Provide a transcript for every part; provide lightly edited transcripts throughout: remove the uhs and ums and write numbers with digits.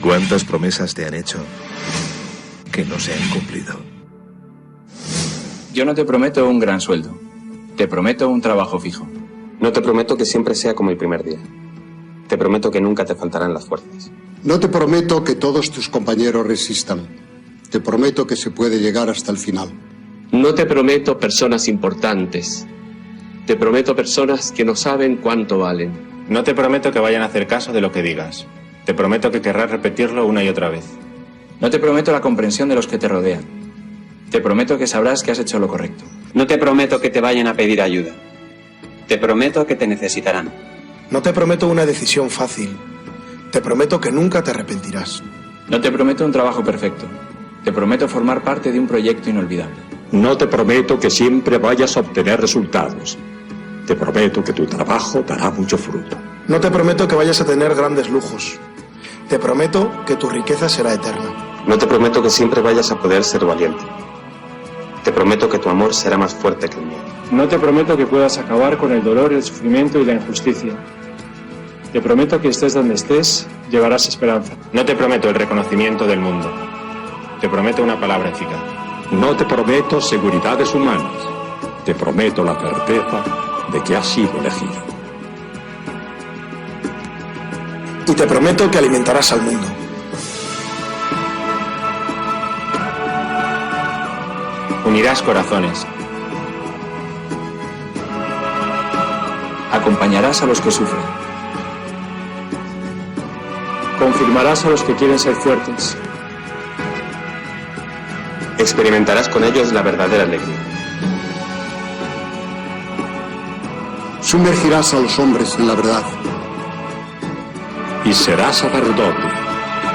¿Cuántas promesas te han hecho que no se han cumplido? Yo no te prometo un gran sueldo. Te prometo un trabajo fijo. No te prometo que siempre sea como el primer día. Te prometo que nunca te faltarán las fuerzas. No te prometo que todos tus compañeros resistan. Te prometo que se puede llegar hasta el final. No te prometo personas importantes. Te prometo personas que no saben cuánto valen. No te prometo que vayan a hacer caso de lo que digas. Te prometo que querrás repetirlo una y otra vez. No te prometo la comprensión de los que te rodean. Te prometo que sabrás que has hecho lo correcto. No te prometo que te vayan a pedir ayuda. Te prometo que te necesitarán. No te prometo una decisión fácil. Te prometo que nunca te arrepentirás. No te prometo un trabajo perfecto. Te prometo formar parte de un proyecto inolvidable. No te prometo que siempre vayas a obtener resultados. Te prometo que tu trabajo dará mucho fruto. No te prometo que vayas a tener grandes lujos. Te prometo que tu riqueza será eterna. No te prometo que siempre vayas a poder ser valiente. Te prometo que tu amor será más fuerte que el mío. No te prometo que puedas acabar con el dolor, el sufrimiento y la injusticia. Te prometo que estés donde estés, llevarás esperanza. No te prometo el reconocimiento del mundo. Te prometo una palabra eficaz. No te prometo seguridades humanas. Te prometo la certeza de que has sido elegido. Y te prometo que alimentarás al mundo. Unirás corazones. Acompañarás a los que sufren. Confirmarás a los que quieren ser fuertes. Experimentarás con ellos la verdadera alegría. Sumergirás a los hombres en la verdad. Y serás sacerdote,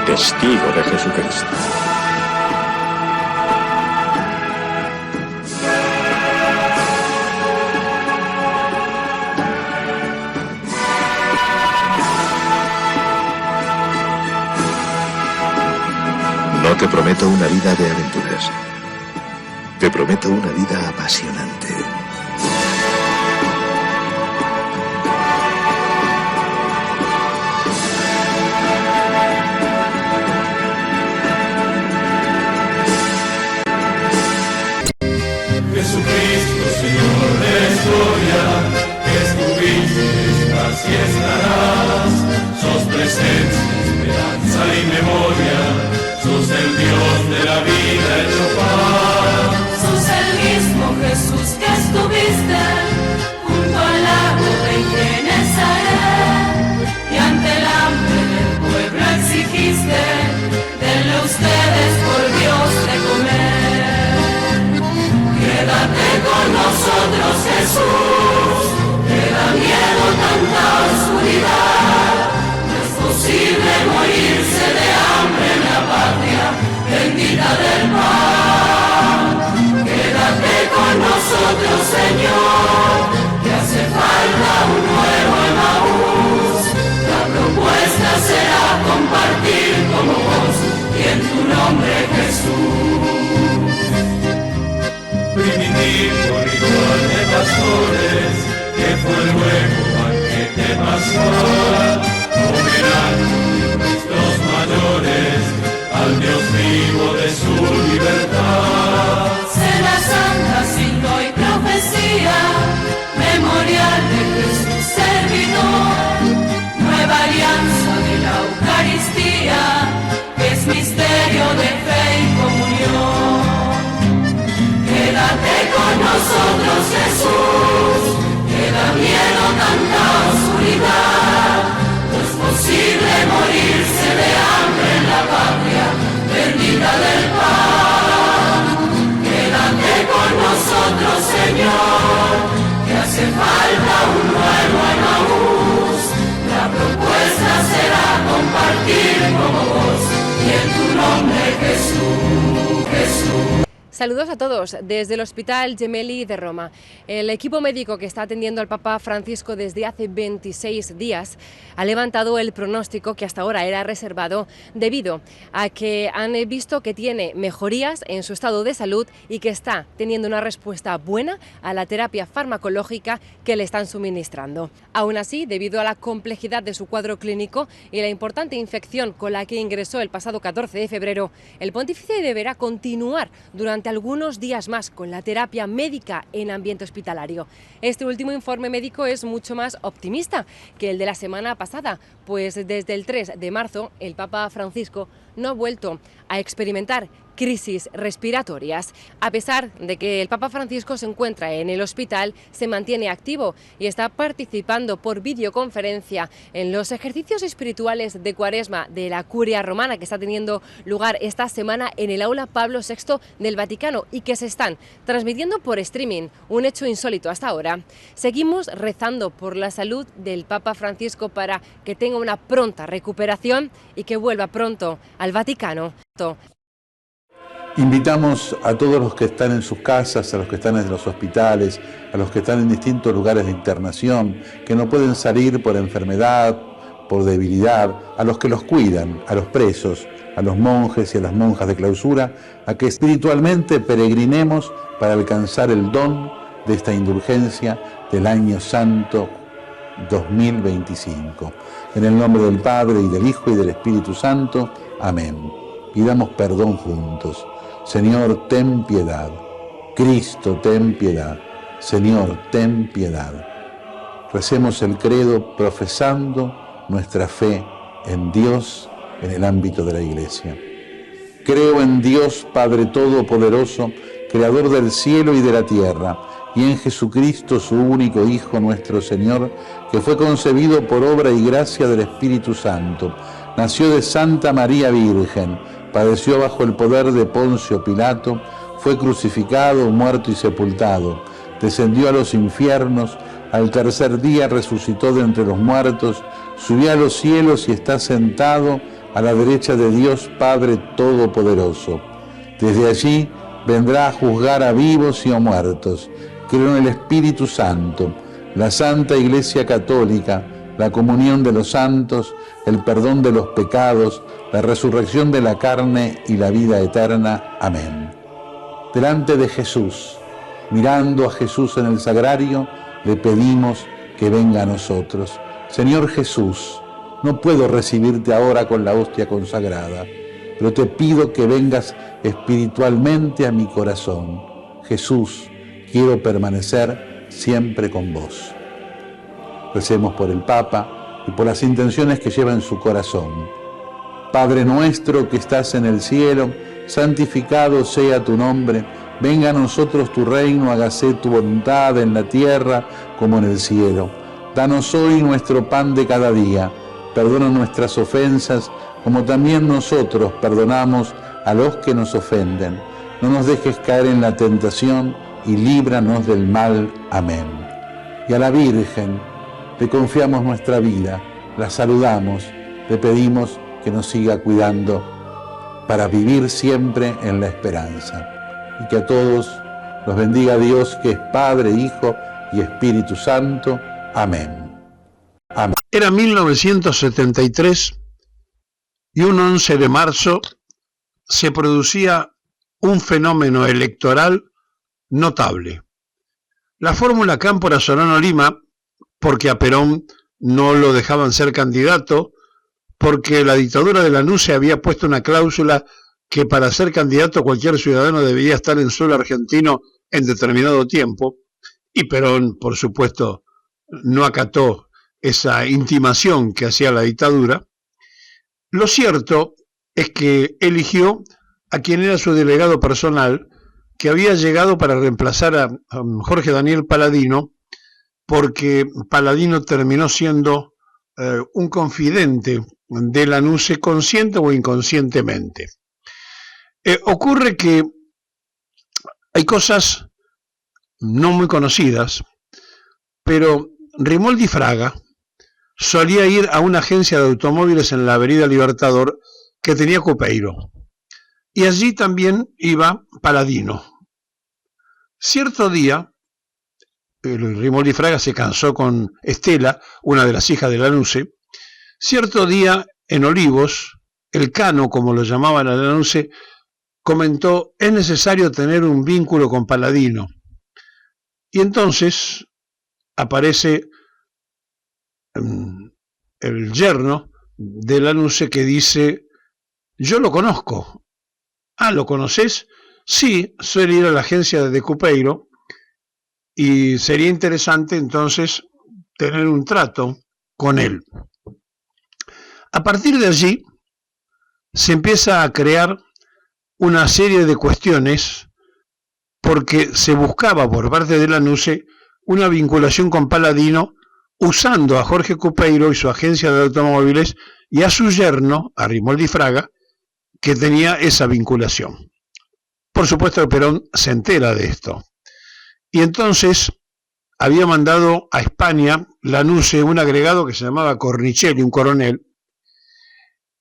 testigo de Jesucristo. No te prometo una vida de aventuras. Te prometo una vida apasionante. Jesucristo, Señor de la historia, que estuviste, estás y estarás. Sos presencia, esperanza y memoria. Sos el Dios de la vida hecho paz. Sos el mismo Jesús que estuviste junto al lago de Genesaret, y ante el hambre del pueblo exigiste, denle ustedes por Dios de comer. Quédate con nosotros, Jesús, te da miedo tanta oscuridad. No es posible morirse de hambre en la patria bendita del pan. Quédate con nosotros, Señor, que hace falta un nuevo Emaús. La propuesta será compartir como vos y en tu nombre, Jesús. Primitivo ritual de pastores, que fue luego banquete pascual, homenaje de nuestros mayores al Dios vivo de su libertad. Cena santa, signo y profecía, memorial de Jesús servidor, nueva alianza de la Eucaristía, que es misterio de fe y comunión. Quédate con nosotros, Jesús, que da miedo tanta oscuridad. Saludos a todos desde el Hospital Gemelli de Roma. El equipo médico que está atendiendo al Papa Francisco desde hace 26 días ha levantado el pronóstico que hasta ahora era reservado debido a que han visto que tiene mejorías en su estado de salud y que está teniendo una respuesta buena a la terapia farmacológica que le están suministrando. Aún así, debido a la complejidad de su cuadro clínico y la importante infección con la que ingresó el pasado 14 de febrero, el pontífice deberá continuar durante algunos días más con la terapia médica en ambiente hospitalario. Este último informe médico es mucho más optimista que el de la semana pasada, pues desde el 3 de marzo el Papa Francisco no ha vuelto a experimentar crisis respiratorias. A pesar de que el Papa Francisco se encuentra en el hospital, se mantiene activo y está participando por videoconferencia en los ejercicios espirituales de Cuaresma de la Curia Romana que está teniendo lugar esta semana en el Aula Pablo VI del Vaticano y que se están transmitiendo por streaming, un hecho insólito hasta ahora. Seguimos rezando por la salud del Papa Francisco para que tenga una pronta recuperación y que vuelva pronto al Vaticano. Invitamos a todos los que están en sus casas, a los que están en los hospitales, a los que están en distintos lugares de internación, que no pueden salir por enfermedad, por debilidad, a los que los cuidan, a los presos, a los monjes y a las monjas de clausura, a que espiritualmente peregrinemos para alcanzar el don de esta indulgencia del Año Santo 2025. En el nombre del Padre, y del Hijo, y del Espíritu Santo. Amén. Pidamos perdón juntos. Señor, ten piedad. Cristo, ten piedad. Señor, ten piedad. Recemos el credo profesando nuestra fe en Dios en el ámbito de la Iglesia. Creo en Dios Padre Todopoderoso, Creador del cielo y de la tierra, y en Jesucristo, su único Hijo, nuestro Señor, que fue concebido por obra y gracia del Espíritu Santo. Nació de Santa María Virgen, padeció bajo el poder de Poncio Pilato, fue crucificado, muerto y sepultado, descendió a los infiernos, al tercer día resucitó de entre los muertos, subió a los cielos y está sentado a la derecha de Dios Padre Todopoderoso. Desde allí vendrá a juzgar a vivos y a muertos. Creo en el Espíritu Santo, la Santa Iglesia Católica, la comunión de los santos, el perdón de los pecados, la resurrección de la carne y la vida eterna. Amén. Delante de Jesús, mirando a Jesús en el sagrario, le pedimos que venga a nosotros. Señor Jesús, no puedo recibirte ahora con la hostia consagrada, pero te pido que vengas espiritualmente a mi corazón. Jesús, quiero permanecer siempre con vos. Recemos por el Papa y por las intenciones que lleva en su corazón. Padre nuestro que estás en el cielo, santificado sea tu nombre. Venga a nosotros tu reino, hágase tu voluntad en la tierra como en el cielo. Danos hoy nuestro pan de cada día. Perdona nuestras ofensas, como también nosotros perdonamos a los que nos ofenden. No nos dejes caer en la tentación y líbranos del mal. Amén. Y a la Virgen le confiamos nuestra vida, la saludamos, le pedimos que nos siga cuidando para vivir siempre en la esperanza. Y que a todos los bendiga Dios, que es Padre, Hijo y Espíritu Santo. Amén. Amén. Era 1973 y un 11 de marzo se producía un fenómeno electoral notable. La fórmula Cámpora-Solano-Lima, porque a Perón no lo dejaban ser candidato, porque la dictadura de Lanús había puesto una cláusula que para ser candidato cualquier ciudadano debía estar en suelo argentino en determinado tiempo, y Perón, por supuesto, no acató esa intimación que hacía la dictadura. Lo cierto es que eligió a quien era su delegado personal, que había llegado para reemplazar a Jorge Daniel Paladino, porque Paladino terminó siendo un confidente de Lanús, consciente o inconscientemente. Ocurre que hay cosas no muy conocidas, pero Rimoldi Fraga solía ir a una agencia de automóviles en la Avenida Libertador que tenía Copeiro. y allí también iba Paladino. Cierto día, Rimoldi Fraga se cansó con Estela, una de las hijas de Lanuse. Cierto día, en Olivos, el Cano, como lo llamaban a Lanuse, comentó: es necesario tener un vínculo con Paladino. Y entonces aparece el yerno de Lanuse que dice: yo lo conozco. Ah, ¿lo conoces? Sí, suele ir a la agencia de Cupeiro y sería interesante entonces tener un trato con él. A partir de allí se empieza a crear una serie de cuestiones porque se buscaba por parte de Lanuse una vinculación con Paladino usando a Jorge Cupeiro y su agencia de automóviles y a su yerno, a Rimoldi Fraga, que tenía esa vinculación. Por supuesto, Perón se entera de esto. Y entonces había mandado a España Lanuse un agregado que se llamaba Cornicelli, un coronel,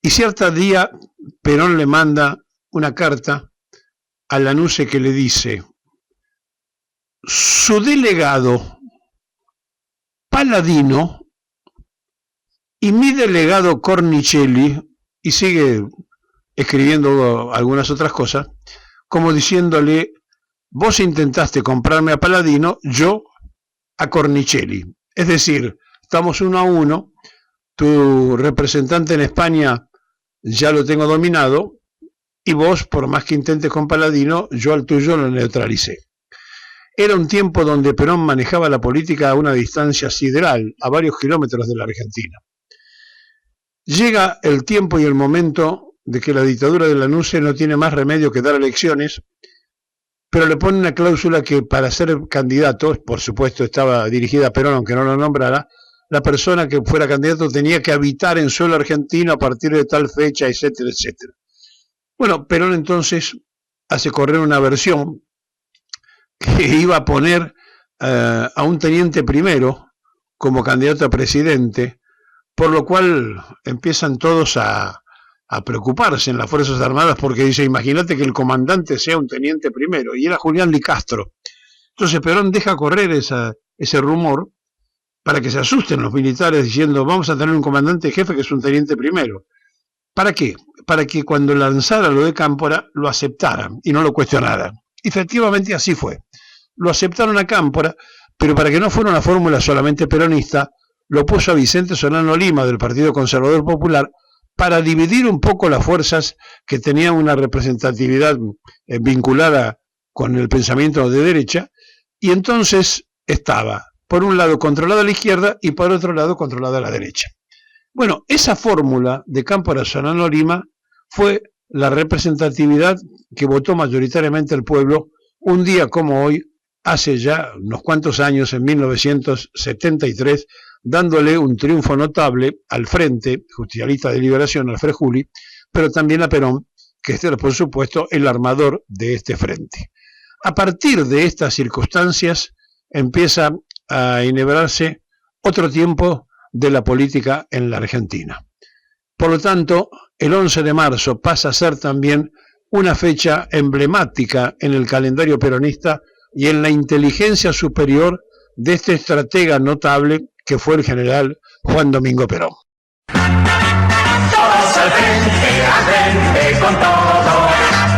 y cierto día Perón le manda una carta a Lanuse que le dice: su delegado Paladino y mi delegado Cornicelli, y sigue escribiendo algunas otras cosas, como diciéndole: vos intentaste comprarme a Paladino, yo a Cornicelli. Es decir, estamos 1-1, tu representante en España ya lo tengo dominado, y vos, por más que intentes con Paladino, yo al tuyo lo neutralicé. Era un tiempo donde Perón manejaba la política a una distancia sideral, a varios kilómetros de la Argentina. Llega el tiempo y el momento de que la dictadura de Lanuse no tiene más remedio que dar elecciones, pero le pone una cláusula que para ser candidato, por supuesto estaba dirigida a Perón aunque no lo nombrara, la persona que fuera candidato tenía que habitar en suelo argentino a partir de tal fecha, etcétera, etcétera. Bueno, Perón entonces hace correr una versión que iba a poner a un teniente primero como candidato a presidente, por lo cual empiezan todos a preocuparse en las Fuerzas Armadas, porque dice: imagínate que el comandante sea un teniente primero, y era Julián Licastro. Entonces Perón deja correr ese rumor para que se asusten los militares diciendo: vamos a tener un comandante jefe que es un teniente primero. ¿Para qué? Para que cuando lanzara lo de Cámpora lo aceptaran y no lo cuestionaran. Efectivamente así fue. Lo aceptaron a Cámpora, pero para que no fuera una fórmula solamente peronista, lo puso a Vicente Solano Lima del Partido Conservador Popular para dividir un poco las fuerzas que tenían una representatividad vinculada con el pensamiento de derecha, y entonces estaba, por un lado, controlada a la izquierda y por otro lado, controlada a la derecha. Bueno, esa fórmula de Cámpora Solano Lima fue la representatividad que votó mayoritariamente el pueblo un día como hoy, hace ya unos cuantos años, en 1973, dándole un triunfo notable al Frente Justicialista de Liberación, al Frejuli, pero también a Perón, que era, por supuesto, el armador de este frente. A partir de estas circunstancias empieza a enhebrarse otro tiempo de la política en la Argentina. Por lo tanto, el 11 de marzo pasa a ser también una fecha emblemática en el calendario peronista y en la inteligencia superior de este estratega notable que fue el general Juan Domingo Perón. Todos al frente con todo,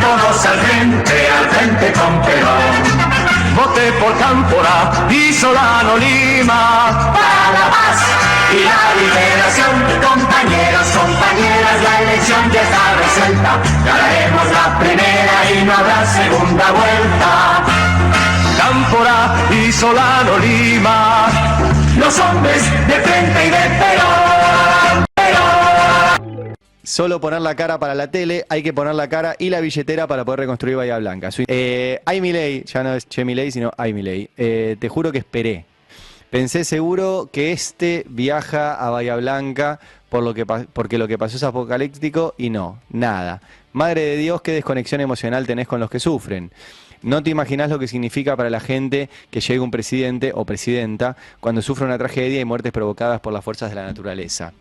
todos al frente con Perón. Voté por Cámpora y Solano Lima para la paz y la liberación. Compañeros, compañeras, la elección ya está resuelta. Ganaremos la primera y no habrá segunda vuelta. Cámpora y Solano Lima, los hombres de frente y de Perón. Solo poner la cara para la tele, hay que poner la cara y la billetera para poder reconstruir Bahía Blanca. Ay Milei, ya no es Che Milei, sino Ay Milei. Te juro que esperé. Pensé seguro que viaja a Bahía Blanca porque lo que pasó es apocalíptico, y no, nada. Madre de Dios, qué desconexión emocional tenés con los que sufren. No te imaginás lo que significa para la gente que llegue un presidente o presidenta cuando sufre una tragedia y muertes provocadas por las fuerzas de la naturaleza.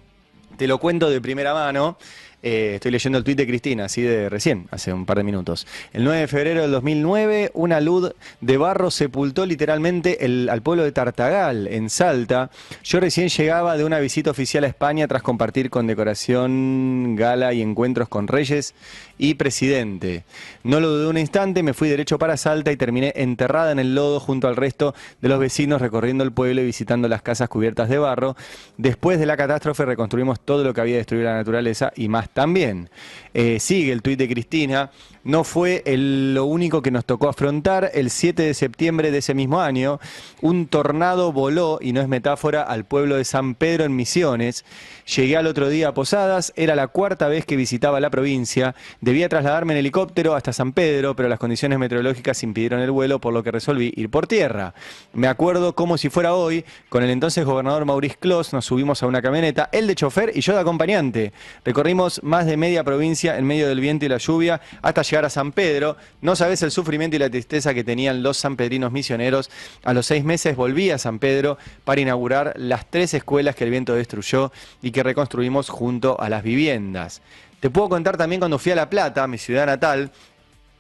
Te lo cuento de primera mano. Estoy leyendo el tuit de Cristina, así de recién, hace un par de minutos. El 9 de febrero del 2009, una luz de barro sepultó literalmente al pueblo de Tartagal, en Salta. Yo recién llegaba de una visita oficial a España tras compartir condecoración, gala y encuentros con reyes y presidente. No lo dudé un instante, me fui derecho para Salta y terminé enterrada en el lodo junto al resto de los vecinos, recorriendo el pueblo y visitando las casas cubiertas de barro. Después de la catástrofe reconstruimos todo lo que había destruido la naturaleza y más también. Sigue el tuit de Cristina. No fue lo único que nos tocó afrontar. El 7 de septiembre de ese mismo año, un tornado voló, y no es metáfora, al pueblo de San Pedro en Misiones. Llegué al otro día a Posadas, era la cuarta vez que visitaba la provincia. Debía trasladarme en helicóptero hasta San Pedro, pero las condiciones meteorológicas impidieron el vuelo, por lo que resolví ir por tierra. Me acuerdo como si fuera hoy, con el entonces gobernador Maurice Clos, nos subimos a una camioneta, él de chofer y yo de acompañante. Recorrimos más de media provincia en medio del viento y la lluvia hasta llegar a San Pedro. No sabés el sufrimiento y la tristeza que tenían los sanpedrinos misioneros. A los 6 meses volví a San Pedro para inaugurar las 3 escuelas que el viento destruyó y que reconstruimos junto a las viviendas. Te puedo contar también cuando fui a La Plata, mi ciudad natal,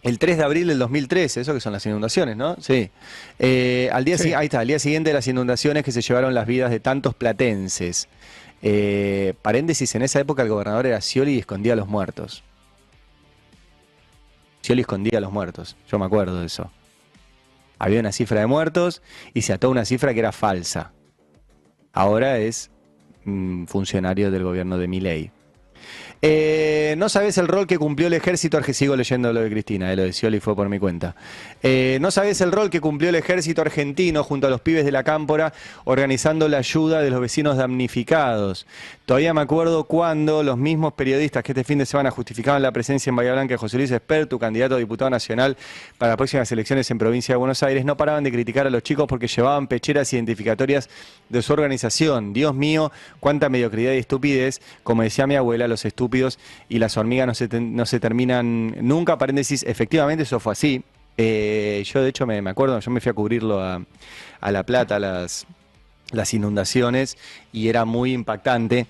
el 3 de abril del 2013, eso que son las inundaciones, ¿no? Sí. Ahí está, al día siguiente de las inundaciones que se llevaron las vidas de tantos platenses. Paréntesis, en esa época el gobernador era Scioli y escondía a los muertos. Scioli escondía a los muertos, yo me acuerdo de eso. Había una cifra de muertos y se ató una cifra que era falsa. Ahora es funcionario del gobierno de Milei. No sabés el rol que cumplió el ejército argentino. Sigo leyendo lo de Cristina, lo de Scioli fue por mi cuenta. No sabés el rol que cumplió el ejército argentino junto a los pibes de la Cámpora organizando la ayuda de los vecinos damnificados. Todavía me acuerdo cuando los mismos periodistas que este fin de semana justificaban la presencia en Bahía Blanca de José Luis Espertu, candidato a diputado nacional para las próximas elecciones en provincia de Buenos Aires, no paraban de criticar a los chicos porque llevaban pecheras identificatorias de su organización. Dios mío, cuánta mediocridad y estupidez. Como decía mi abuela, los estúpidos y las hormigas no se terminan nunca. Paréntesis, efectivamente eso fue así. Yo de hecho me acuerdo, yo me fui a cubrirlo a La Plata, las inundaciones, y era muy impactante.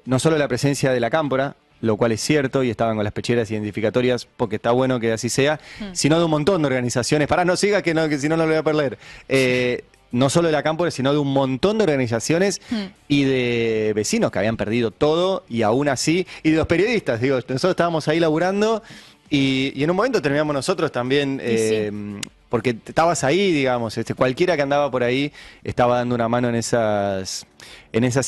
No solo la presencia de la Cámpora, lo cual es cierto, y estaban con las pecheras identificatorias, porque está bueno que así sea, sino de un montón de organizaciones. Pará, no siga, que si no lo voy a perder. No solo de la Cámpora, sino de un montón de organizaciones y de vecinos que habían perdido todo, y aún así, y de los periodistas, digo, nosotros estábamos ahí laburando, y en un momento terminamos nosotros también, porque estabas ahí, digamos, cualquiera que andaba por ahí estaba dando una mano en esas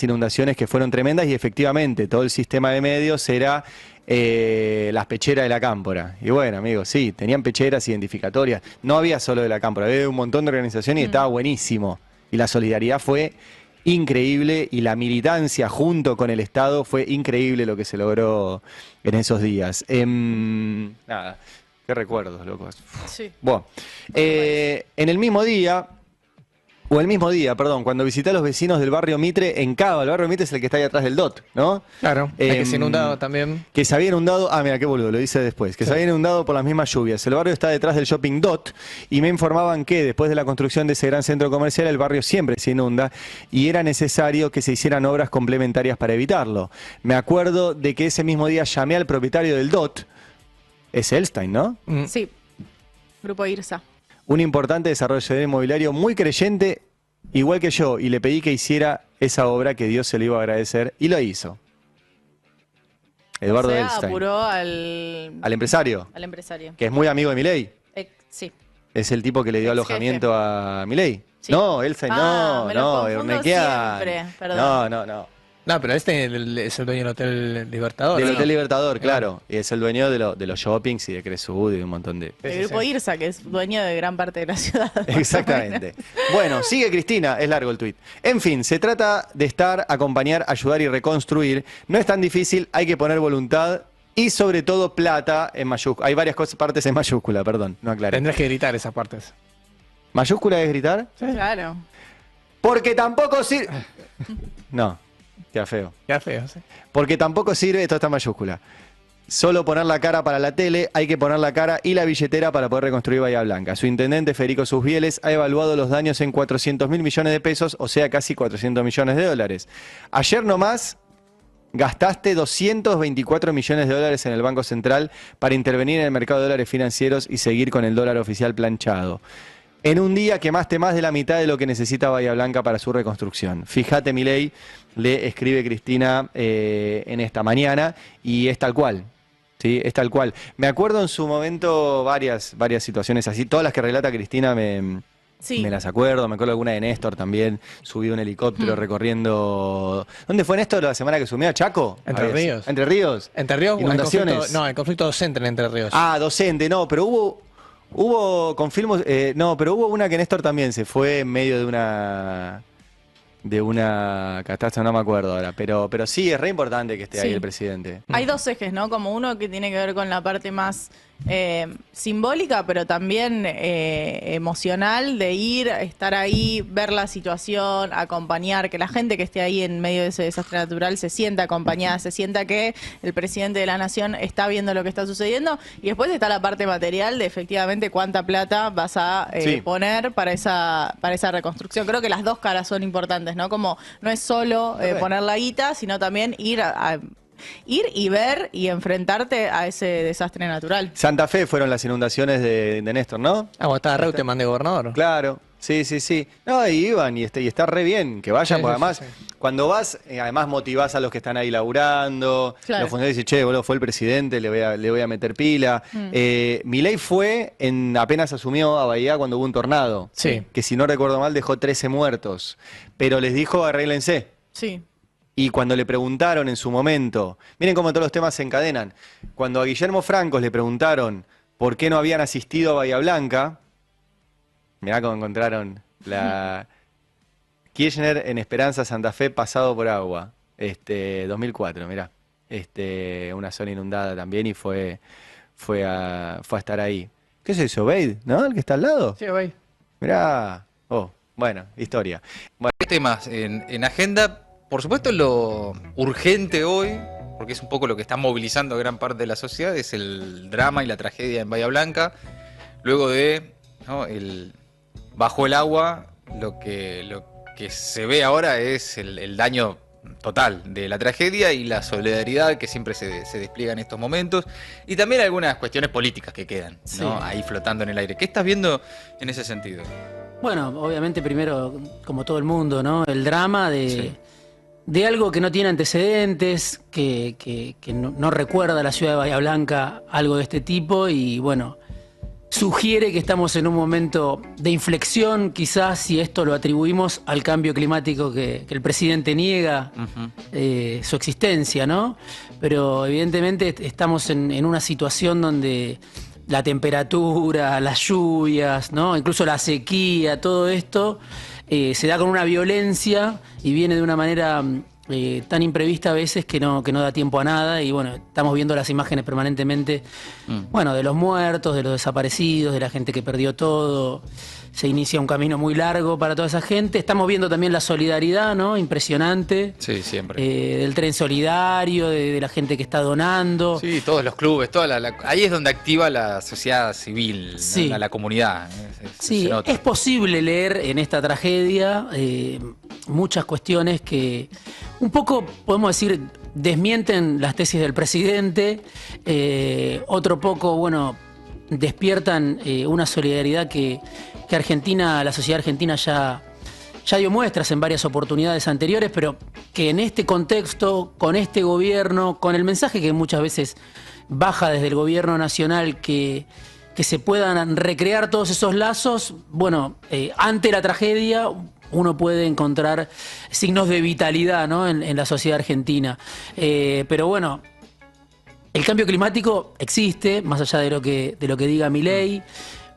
inundaciones que fueron tremendas, y efectivamente todo el sistema de medios era las pecheras de la Cámpora. Y bueno, amigos, sí, tenían pecheras identificatorias. No había solo de la Cámpora, había un montón de organizaciones y estaba buenísimo. Y la solidaridad fue increíble, y la militancia junto con el Estado fue increíble lo que se logró en esos días. Nada, qué recuerdos, locos. Sí. Bueno, en el mismo día, cuando visité a los vecinos del barrio Mitre en Cava. El barrio Mitre es el que está ahí atrás del DOT, ¿no? Claro, hay que se ha inundado también. Que se había inundado, mira qué boludo, lo dice después, que se había inundado por las mismas lluvias. El barrio está detrás del shopping DOT, y me informaban que después de la construcción de ese gran centro comercial, el barrio siempre se inunda, y era necesario que se hicieran obras complementarias para evitarlo. Me acuerdo de que ese mismo día llamé al propietario del DOT, es Elstein, ¿no? Sí, Grupo IRSA. Un importante desarrollador inmobiliario muy creyente, igual que yo, y le pedí que hiciera esa obra que Dios se le iba a agradecer, y lo hizo. Eduardo Elstein. Apuró al empresario. Al empresario. Que es muy amigo de Milei. Sí. Es el tipo que le dio alojamiento a Milei. Sí. No, Elstein, me lo confundo siempre, perdón. No, pero este es el dueño del Hotel Libertador. Del Hotel Libertador, claro. Y es el dueño de los shoppings y de Cresud y de un montón de... El Grupo IRSA, que es dueño de gran parte de la ciudad. Exactamente. Bueno, sigue Cristina, es largo el tuit. En fin, se trata de estar, acompañar, ayudar y reconstruir. No es tan difícil, hay que poner voluntad y sobre todo plata en mayúscula. Hay varias partes en mayúscula, perdón, no aclaré. Tendrás que gritar esas partes. ¿Mayúscula es gritar? Sí. Claro. Porque tampoco sirve... No. Queda feo. Queda feo, sí. Porque tampoco sirve, esto está en mayúscula, solo poner la cara para la tele, hay que poner la cara y la billetera para poder reconstruir Bahía Blanca. Su intendente, Federico Susbieles, ha evaluado los daños en 400.000 millones de pesos, o sea, casi 400 millones de dólares. Ayer nomás, gastaste 224 millones de dólares en el Banco Central para intervenir en el mercado de dólares financieros y seguir con el dólar oficial planchado. En un día quemaste más de la mitad de lo que necesita Bahía Blanca para su reconstrucción. Fíjate, Milei, le escribe Cristina en esta mañana, y es tal cual. Sí, es tal cual. Me acuerdo en su momento varias situaciones así, todas las que relata Cristina me las acuerdo. Me acuerdo alguna de Néstor también, subido un helicóptero recorriendo... ¿Dónde fue Néstor la semana que sumió? ¿A Chaco? Entre Ríos. ¿Entre Ríos? Entre Ríos, inundaciones. el conflicto docente en Entre Ríos. Ah, docente, no, pero hubo confirmos, no, pero hubo una que Néstor también se fue en medio de una catástrofe, no me acuerdo ahora, pero sí, es re importante que esté ahí el presidente. Hay dos ejes, ¿no? Como uno que tiene que ver con la parte más simbólica, pero también emocional, de ir, estar ahí, ver la situación, acompañar, que la gente que esté ahí en medio de ese desastre natural se sienta acompañada, se sienta que el presidente de la nación está viendo lo que está sucediendo. Y después está la parte material de efectivamente cuánta plata vas a poner para esa reconstrucción. Creo que las dos caras son importantes, ¿no? Como no es solo poner la guita, sino también ir y ver y enfrentarte a ese desastre natural. Santa Fe fueron las inundaciones de Néstor, ¿no? Ah, vos estaba Reutemann de gobernador. Claro, sí. No, y iban, y está re bien que vayan, porque además, cuando vas, además motivás a los que están ahí laburando, Claro. los funcionarios dicen, che, boludo, fue el presidente, le voy a meter pila. Milei fue, apenas asumió a Bahía cuando hubo un tornado, que si no recuerdo mal dejó 13 muertos, pero les dijo, arréglense. Sí. Y cuando le preguntaron en su momento, miren cómo todos los temas se encadenan, cuando a Guillermo Francos le preguntaron por qué no habían asistido a Bahía Blanca, mirá cómo encontraron la Kirchner en Esperanza Santa Fe pasado por agua, 2004, mirá, una zona inundada también, y fue a estar ahí. ¿Qué es eso, Obeid? ¿No? ¿El que está al lado? Sí, Obeid. Mirá, bueno, historia. Bueno. Temas en agenda. Por supuesto, lo urgente hoy, porque es un poco lo que está movilizando a gran parte de la sociedad, es el drama y la tragedia en Bahía Blanca. Luego de bajo el agua, lo que se ve ahora es el daño total de la tragedia y la solidaridad que siempre se despliega en estos momentos. Y también algunas cuestiones políticas que quedan, ¿no? Ahí flotando en el aire. ¿Qué estás viendo en ese sentido? Bueno, obviamente primero, como todo el mundo, ¿no? El drama de algo que no tiene antecedentes, que no recuerda a la ciudad de Bahía Blanca algo de este tipo, y bueno, sugiere que estamos en un momento de inflexión, quizás si esto lo atribuimos al cambio climático que el presidente niega su existencia, ¿no? Pero evidentemente estamos en una situación donde la temperatura, las lluvias, ¿no? Incluso la sequía, todo esto se da con una violencia y viene de una manera tan imprevista a veces que no da tiempo a nada. Y bueno, estamos viendo las imágenes permanentemente, bueno, de los muertos, de los desaparecidos, de la gente que perdió todo. Se inicia un camino muy largo para toda esa gente. Estamos viendo también la solidaridad, ¿no? Impresionante. Sí, siempre. Del tren solidario, de la gente que está donando. Sí, todos los clubes, ahí es donde activa la sociedad civil, la comunidad. Sí, es posible leer en esta tragedia muchas cuestiones que un poco, podemos decir, desmienten las tesis del presidente, otro poco, bueno, despiertan una solidaridad que Argentina, la sociedad argentina ya dio muestras en varias oportunidades anteriores, pero que en este contexto, con este gobierno, con el mensaje que muchas veces baja desde el gobierno nacional, que se puedan recrear todos esos lazos, bueno, ante la tragedia uno puede encontrar signos de vitalidad, ¿no? en la sociedad argentina. Pero bueno, el cambio climático existe, más allá de lo que diga Milei.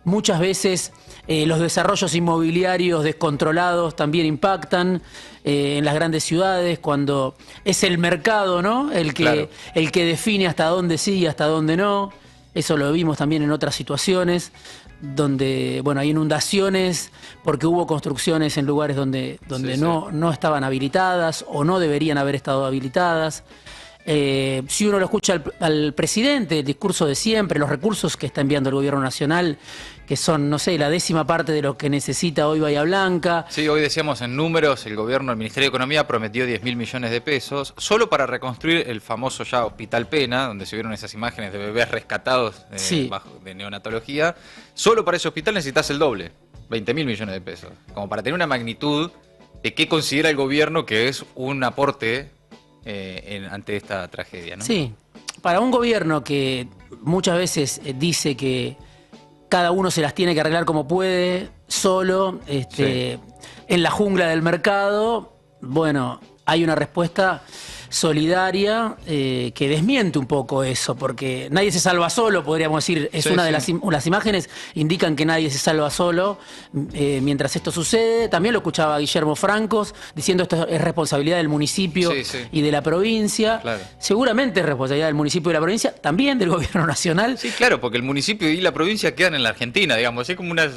Muchas veces los desarrollos inmobiliarios descontrolados también impactan en las grandes ciudades, cuando es el mercado, ¿no? el que define hasta dónde sí y hasta dónde no. Eso lo vimos también en otras situaciones, donde bueno, hay inundaciones porque hubo construcciones en lugares donde no estaban habilitadas o no deberían haber estado habilitadas. Si uno lo escucha al presidente, el discurso de siempre, los recursos que está enviando el gobierno nacional, que son, no sé, la 10ª parte de lo que necesita hoy Bahía Blanca. Sí, hoy decíamos en números, el gobierno, el Ministerio de Economía prometió 10.000 millones de pesos solo para reconstruir el famoso ya Hospital Pena, donde se vieron esas imágenes de bebés rescatados de neonatología. Solo para ese hospital necesitas el doble, 20.000 millones de pesos, como para tener una magnitud de qué considera el gobierno que es un aporte ante esta tragedia, ¿no? Sí, para un gobierno que muchas veces dice que cada uno se las tiene que arreglar como puede, solo, en la jungla del mercado, bueno, hay una respuesta solidaria que desmiente un poco eso, porque nadie se salva solo, podríamos decir. Es una de las imágenes indican que nadie se salva solo mientras esto sucede. También lo escuchaba Guillermo Francos diciendo esto es responsabilidad del municipio y de la provincia. Claro. Seguramente es responsabilidad del municipio y de la provincia, también del gobierno nacional. Sí, claro, porque el municipio y la provincia quedan en la Argentina, digamos. Es como una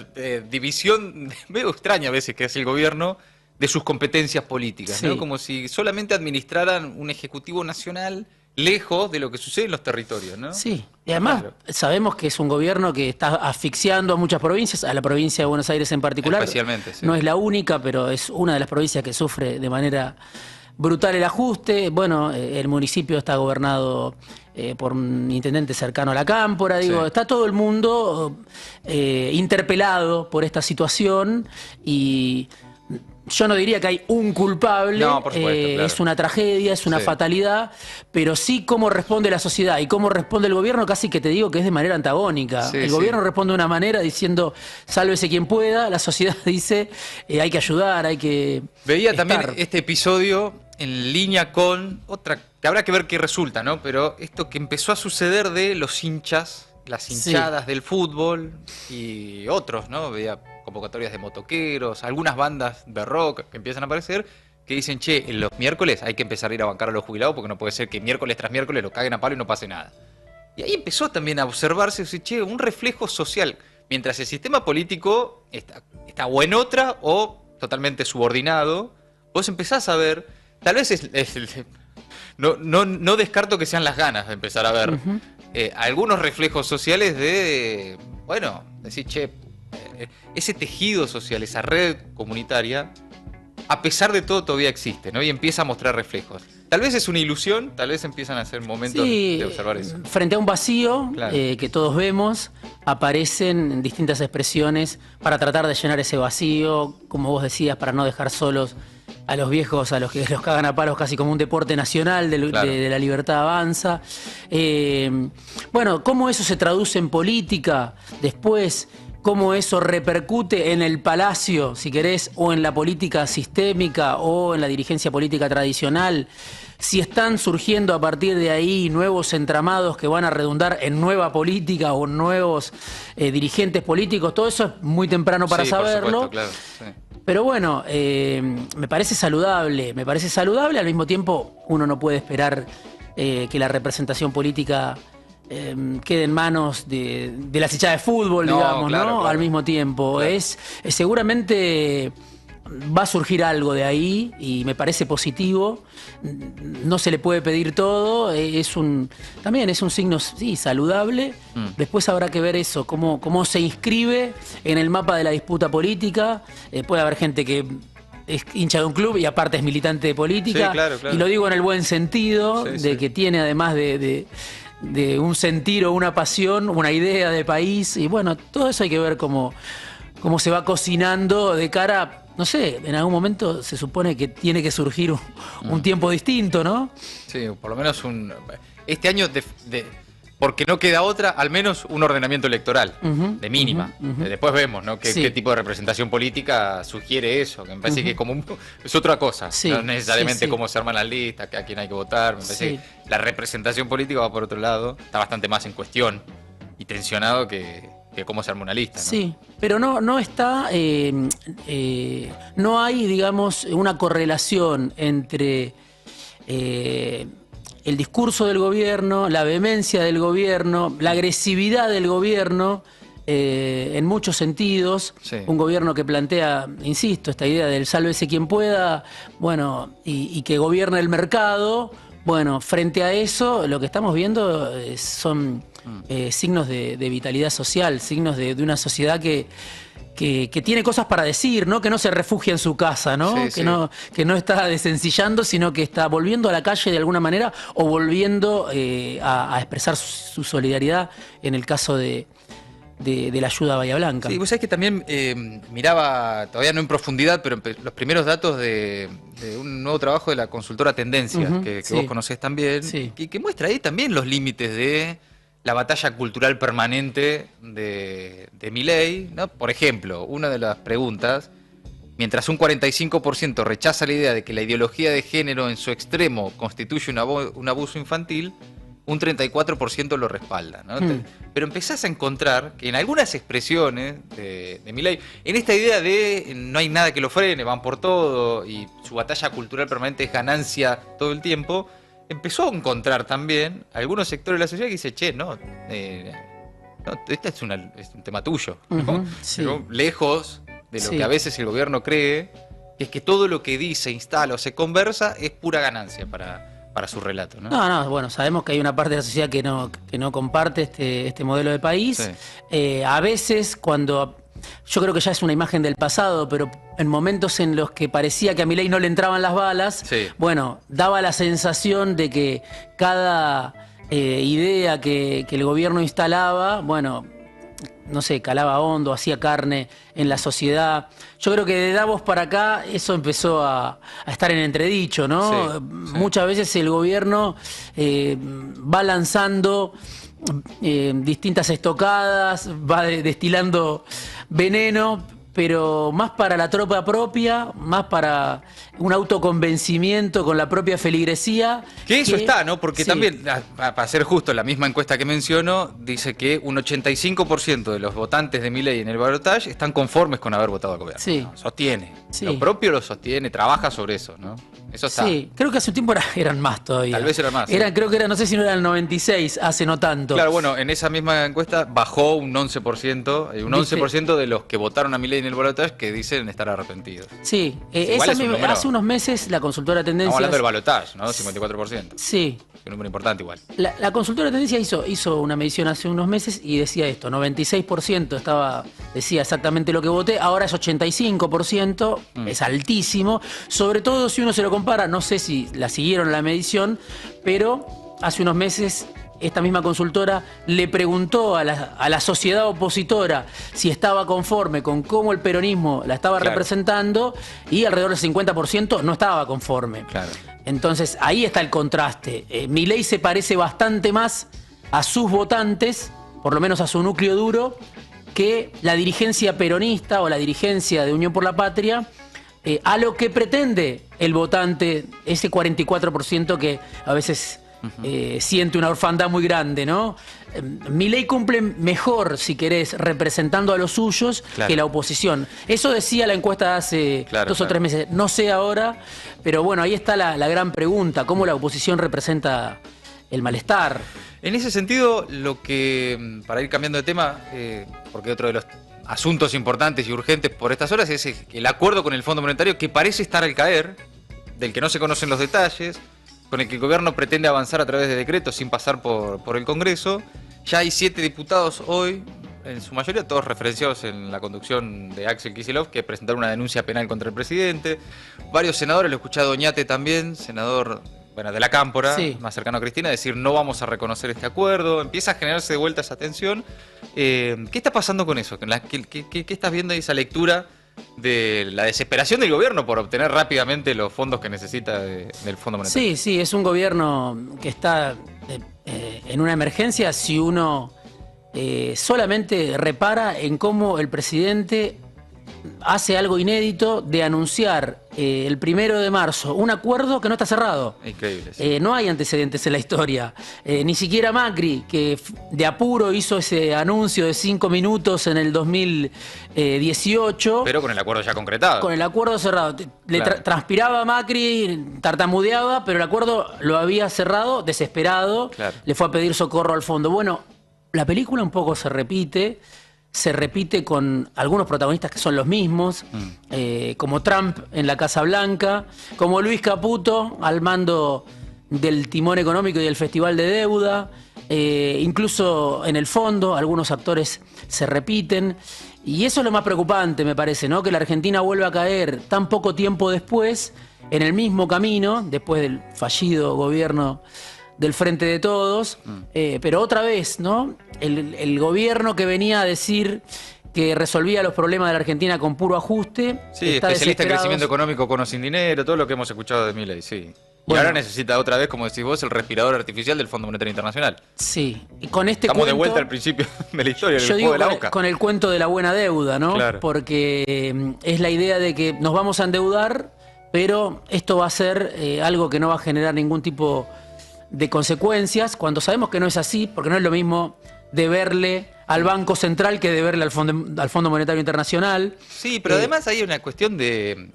división medio extraña a veces que hace el gobierno de sus competencias políticas, ¿no? Como si solamente administraran un ejecutivo nacional lejos de lo que sucede en los territorios, ¿no? Sí, y además sabemos que es un gobierno que está asfixiando a muchas provincias, a la provincia de Buenos Aires en particular. Especialmente, no es la única, pero es una de las provincias que sufre de manera brutal el ajuste. Bueno, el municipio está gobernado por un intendente cercano a la Cámpora, digo, está todo el mundo interpelado por esta situación y yo no diría que hay un culpable, no, por supuesto, claro. Es una tragedia, es una fatalidad, pero sí cómo responde la sociedad y cómo responde el gobierno, casi que te digo que es de manera antagónica. El gobierno responde de una manera diciendo sálvese quien pueda, la sociedad dice hay que ayudar, hay que Veía también este episodio en línea con otra, que habrá que ver qué resulta, ¿no? Pero esto que empezó a suceder de los hinchas, las hinchadas del fútbol y otros, ¿no? Veía convocatorias de motoqueros, algunas bandas de rock que empiezan a aparecer, que dicen, che, en los miércoles hay que empezar a ir a bancar a los jubilados porque no puede ser que miércoles tras miércoles lo caguen a palo y no pase nada. Y ahí empezó también a observarse, che, un reflejo social. Mientras el sistema político está o en otra o totalmente subordinado, vos empezás a ver, tal vez no descarto que sean las ganas de empezar a ver algunos reflejos sociales de, bueno, decir, che, ese tejido social, esa red comunitaria, a pesar de todo todavía existe, ¿no? Y empieza a mostrar reflejos. Tal vez es una ilusión, tal vez empiezan a ser momentos de observar eso. Frente a un vacío que todos vemos, aparecen distintas expresiones para tratar de llenar ese vacío, como vos decías, para no dejar solos a los viejos, a los que los cagan a palos casi como un deporte nacional de la libertad avanza. Bueno, cómo eso se traduce en política después, cómo eso repercute en el palacio, si querés, o en la política sistémica o en la dirigencia política tradicional. Si están surgiendo a partir de ahí nuevos entramados que van a redundar en nueva política o nuevos dirigentes políticos, todo eso es muy temprano para saberlo. Por supuesto, claro, Pero bueno, me parece saludable, al mismo tiempo uno no puede esperar que la representación política quede en manos de las hinchadas de fútbol, digamos, ¿no? Al mismo tiempo. Seguramente va a surgir algo de ahí y me parece positivo. No se le puede pedir todo, también es un signo saludable. Después habrá que ver eso, cómo se inscribe en el mapa de la disputa política. Puede haber gente que es hincha de un club y aparte es militante de política. Y lo digo en el buen sentido, que tiene además de un sentir o una pasión, una idea de país. Y bueno, todo eso hay que ver cómo se va cocinando de cara. No sé, en algún momento se supone que tiene que surgir un tiempo distinto, ¿no? Sí, por lo menos este año, porque no queda otra, al menos un ordenamiento electoral, de mínima. Después vemos, ¿no? ¿Qué tipo de representación política sugiere eso? Que me parece que es otra cosa. No necesariamente cómo se arman las listas, a quién hay que votar. Me parece que la representación política va por otro lado, está bastante más en cuestión y tensionado que cómo se arma una lista, ¿no? Sí, pero no está, no hay, digamos, una correlación entre el discurso del gobierno, la vehemencia del gobierno, la agresividad del gobierno, en muchos sentidos. Un gobierno que plantea, insisto, esta idea del sálvese quien pueda, bueno, y que gobierne el mercado, Bueno, frente a eso, lo que estamos viendo son signos de vitalidad social, signos de una sociedad que tiene cosas para decir, ¿no? Que no se refugia en su casa, ¿no? Sí, que no está desencillando, sino que está volviendo a la calle de alguna manera o volviendo a expresar su solidaridad en el caso de la ayuda a Bahía Blanca. Sí, vos sabés que también miraba, todavía no en profundidad, pero los primeros datos de un nuevo trabajo de la consultora Tendencias, que vos conocés también, que muestra ahí también los límites de la batalla cultural permanente de Milei, ¿no? Por ejemplo, una de las preguntas, mientras un 45% rechaza la idea de que la ideología de género en su extremo constituye un abuso infantil, un 34% lo respalda, ¿no? Pero empezás a encontrar que en algunas expresiones de Milei, en esta idea de no hay nada que lo frene, van por todo, y su batalla cultural permanente es ganancia todo el tiempo, empezó a encontrar también algunos sectores de la sociedad que dicen, che, no, este es un tema tuyo, ¿no? Pero lejos de lo que a veces el gobierno cree, que es que todo lo que dice, instala o se conversa es pura ganancia para su relato, ¿no? No, bueno, sabemos que hay una parte de la sociedad que no comparte este modelo de país. A veces cuando, yo creo que ya es una imagen del pasado, pero en momentos en los que parecía que a Milei no le entraban las balas, bueno, daba la sensación de que cada idea que el gobierno instalaba, bueno, no sé, calaba hondo, hacía carne en la sociedad. Yo creo que de Davos para acá eso empezó a estar en entredicho, ¿no? Muchas veces el gobierno va lanzando distintas estocadas, va destilando veneno, pero más para la tropa propia, más para un autoconvencimiento con la propia feligresía. Que eso está, ¿no? Porque también, para ser justo, la misma encuesta que menciono dice que un 85% de los votantes de Milei en el balotaje están conformes con haber votado al gobierno. ¿No? Sostiene. Lo propio lo sostiene, trabaja sobre eso, ¿no? Eso está. Sí, creo que hace un tiempo eran más todavía. Tal vez eran más. Creo que era, no sé si no era el 96, hace no tanto. Claro, bueno, en esa misma encuesta bajó un 11%, un 11% de los que votaron a Milei en el balotaje que dicen estar arrepentidos. Sí, hace unos meses la consultora Tendencias... Estamos hablando del balotaje, ¿no? 54%. Sí. Un número importante igual. La consultora Tendencias hizo una medición hace unos meses y decía esto, 96% decía exactamente lo que voté, ahora es 85%, es altísimo, sobre todo si uno se lo compara, no sé si la siguieron la medición, pero hace unos meses esta misma consultora le preguntó a la sociedad opositora si estaba conforme con cómo el peronismo la estaba representando y alrededor del 50% no estaba conforme. Entonces ahí está el contraste. Milei se parece bastante más a sus votantes, por lo menos a su núcleo duro, que la dirigencia peronista o la dirigencia de Unión por la Patria, a lo que pretende el votante, ese 44% que a veces siente una orfandad muy grande, ¿no? Milei cumple mejor, si querés, representando a los suyos que la oposición. Eso decía la encuesta de hace 2 o 3 meses. No sé ahora, pero bueno, ahí está la gran pregunta, ¿cómo la oposición representa el malestar? En ese sentido, lo que, para ir cambiando de tema, porque otro de los asuntos importantes y urgentes por estas horas es el acuerdo con el Fondo Monetario que parece estar al caer, del que no se conocen los detalles, con el que el gobierno pretende avanzar a través de decretos sin pasar por el Congreso. Ya hay 7 diputados hoy, en su mayoría todos referenciados en la conducción de Axel Kicillof, que presentaron una denuncia penal contra el presidente. Varios senadores, lo escuché a Doñate también, senador de la Cámpora, más cercano a Cristina, decir no vamos a reconocer este acuerdo. Empieza a generarse de vuelta esa tensión. ¿Qué está pasando con eso? ¿Qué estás viendo ahí, esa lectura de la desesperación del gobierno por obtener rápidamente los fondos que necesita del Fondo Monetario? Sí, es un gobierno que está en una emergencia si uno solamente repara en cómo el presidente hace algo inédito de anunciar el 1 de marzo un acuerdo que no está cerrado. Increíble. No hay antecedentes en la historia. Ni siquiera Macri, que de apuro hizo ese anuncio de 5 minutos en el 2018. Pero con el acuerdo ya concretado. Con el acuerdo cerrado. Transpiraba a Macri, tartamudeaba, pero el acuerdo lo había cerrado, desesperado. Le fue a pedir socorro al fondo. Bueno, la película un poco se repite con algunos protagonistas que son los mismos, como Trump en la Casa Blanca, como Luis Caputo al mando del timón económico y del festival de deuda. Incluso en el fondo algunos actores se repiten. Y eso es lo más preocupante, me parece, ¿no? Que la Argentina vuelva a caer tan poco tiempo después en el mismo camino, después del fallido gobierno del Frente de Todos, pero otra vez, ¿no? El gobierno que venía a decir que resolvía los problemas de la Argentina con puro ajuste. Sí, especialista en crecimiento económico con o sin dinero, todo lo que hemos escuchado de Milei, sí. Y Bueno. ahora necesita otra vez, como decís vos, el respirador artificial del Fondo Monetario Internacional. Sí, y con este Estamos cuento, de vuelta al principio de la historia, del yo juego digo de la boca. con el cuento de la buena deuda, ¿no? Claro. Porque es la idea de que nos vamos a endeudar, pero esto va a ser algo que no va a generar ningún tipo de consecuencias, cuando sabemos que no es así, porque no es lo mismo deberle al Banco Central que deberle al Fondo Monetario Internacional. Sí, pero además hay una cuestión de...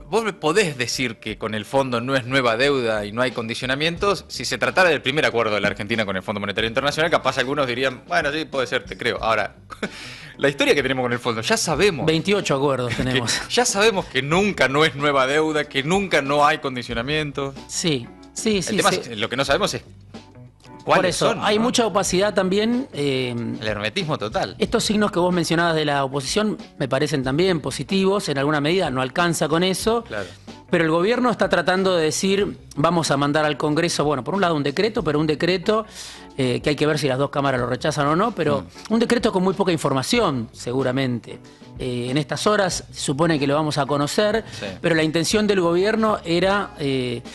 vos podés decir que con el fondo no es nueva deuda y no hay condicionamientos. Si se tratara del primer acuerdo de la Argentina con el Fondo Monetario Internacional, capaz algunos dirían, bueno, sí, puede ser, te creo. Ahora, la historia que tenemos con el fondo, ya sabemos... 28 acuerdos tenemos. Ya sabemos que nunca no es nueva deuda, que nunca no hay condicionamientos. Sí, sí, sí. El tema sí. lo que no sabemos es Por cuáles eso, son, hay ¿no? mucha opacidad también. El hermetismo total. Estos signos que vos mencionabas de la oposición me parecen también positivos, en alguna medida no alcanza con eso, Claro. pero el gobierno está tratando de decir, vamos a mandar al Congreso, bueno, por un lado un decreto, pero un decreto que hay que ver si las dos cámaras lo rechazan o no, pero un decreto con muy poca información, seguramente. En estas horas se supone que lo vamos a conocer, Sí. pero la intención del gobierno era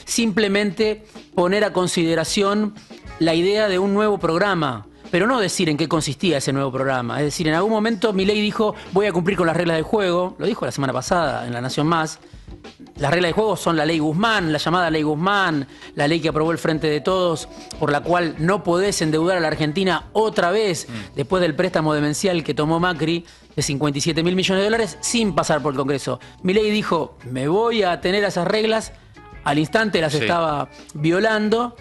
simplemente poner a consideración la idea de un nuevo programa, pero no decir en qué consistía ese nuevo programa. Es decir, en algún momento Milei dijo, voy a cumplir con las reglas del juego, lo dijo la semana pasada en La Nación Más. Las reglas del juego son la ley Guzmán, la llamada ley Guzmán, la ley que aprobó el Frente de Todos, por la cual no podés endeudar a la Argentina otra vez después del préstamo demencial que tomó Macri de 57.000 millones de dólares sin pasar por el Congreso. Milei dijo, me voy a atener a esas reglas, al instante las Sí. estaba violando,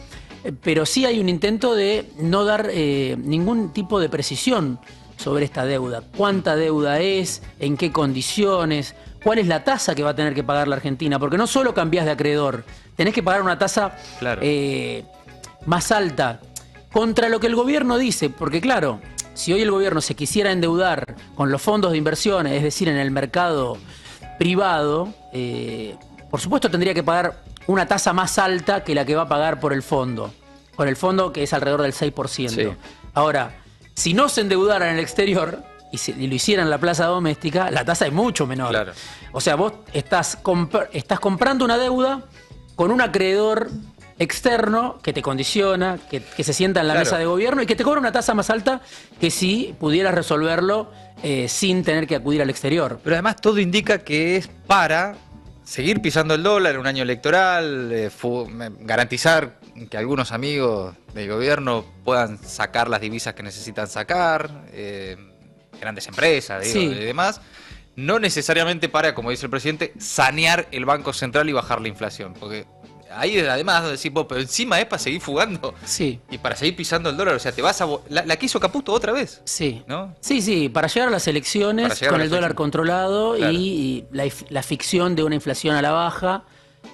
pero sí hay un intento de no dar ningún tipo de precisión sobre esta deuda. ¿Cuánta deuda es? ¿En qué condiciones? ¿Cuál es la tasa que va a tener que pagar la Argentina? Porque no solo cambiás de acreedor, tenés que pagar una tasa Claro. más alta contra lo que el gobierno dice. Porque claro, si hoy el gobierno se quisiera endeudar con los fondos de inversiones, es decir, en el mercado privado, por supuesto tendría que pagar una tasa más alta que la que va a pagar por el fondo. Por el fondo que es alrededor del 6%. Sí. Ahora, si no se endeudaran en el exterior y lo hicieran en la plaza doméstica, la tasa es mucho menor. Claro. O sea, vos estás comprando una deuda con un acreedor externo que te condiciona, que se sienta en la Claro. mesa de gobierno y que te cobra una tasa más alta que si pudieras resolverlo sin tener que acudir al exterior. Pero además todo indica que es para seguir pisando el dólar en un año electoral, garantizar que algunos amigos del gobierno puedan sacar las divisas que necesitan sacar, grandes empresas, digo, Sí. y demás. No necesariamente para, como dice el presidente, sanear el Banco Central y bajar la inflación. Porque ahí además decís, pero encima es para seguir fugando Sí. y para seguir pisando el dólar. O sea, te vas a... La quiso Caputo otra vez. Sí. ¿No? Sí, sí, para llegar a las elecciones Para llegar con a el las dólar elecciones. controlado Claro. y la ficción de una inflación a la baja.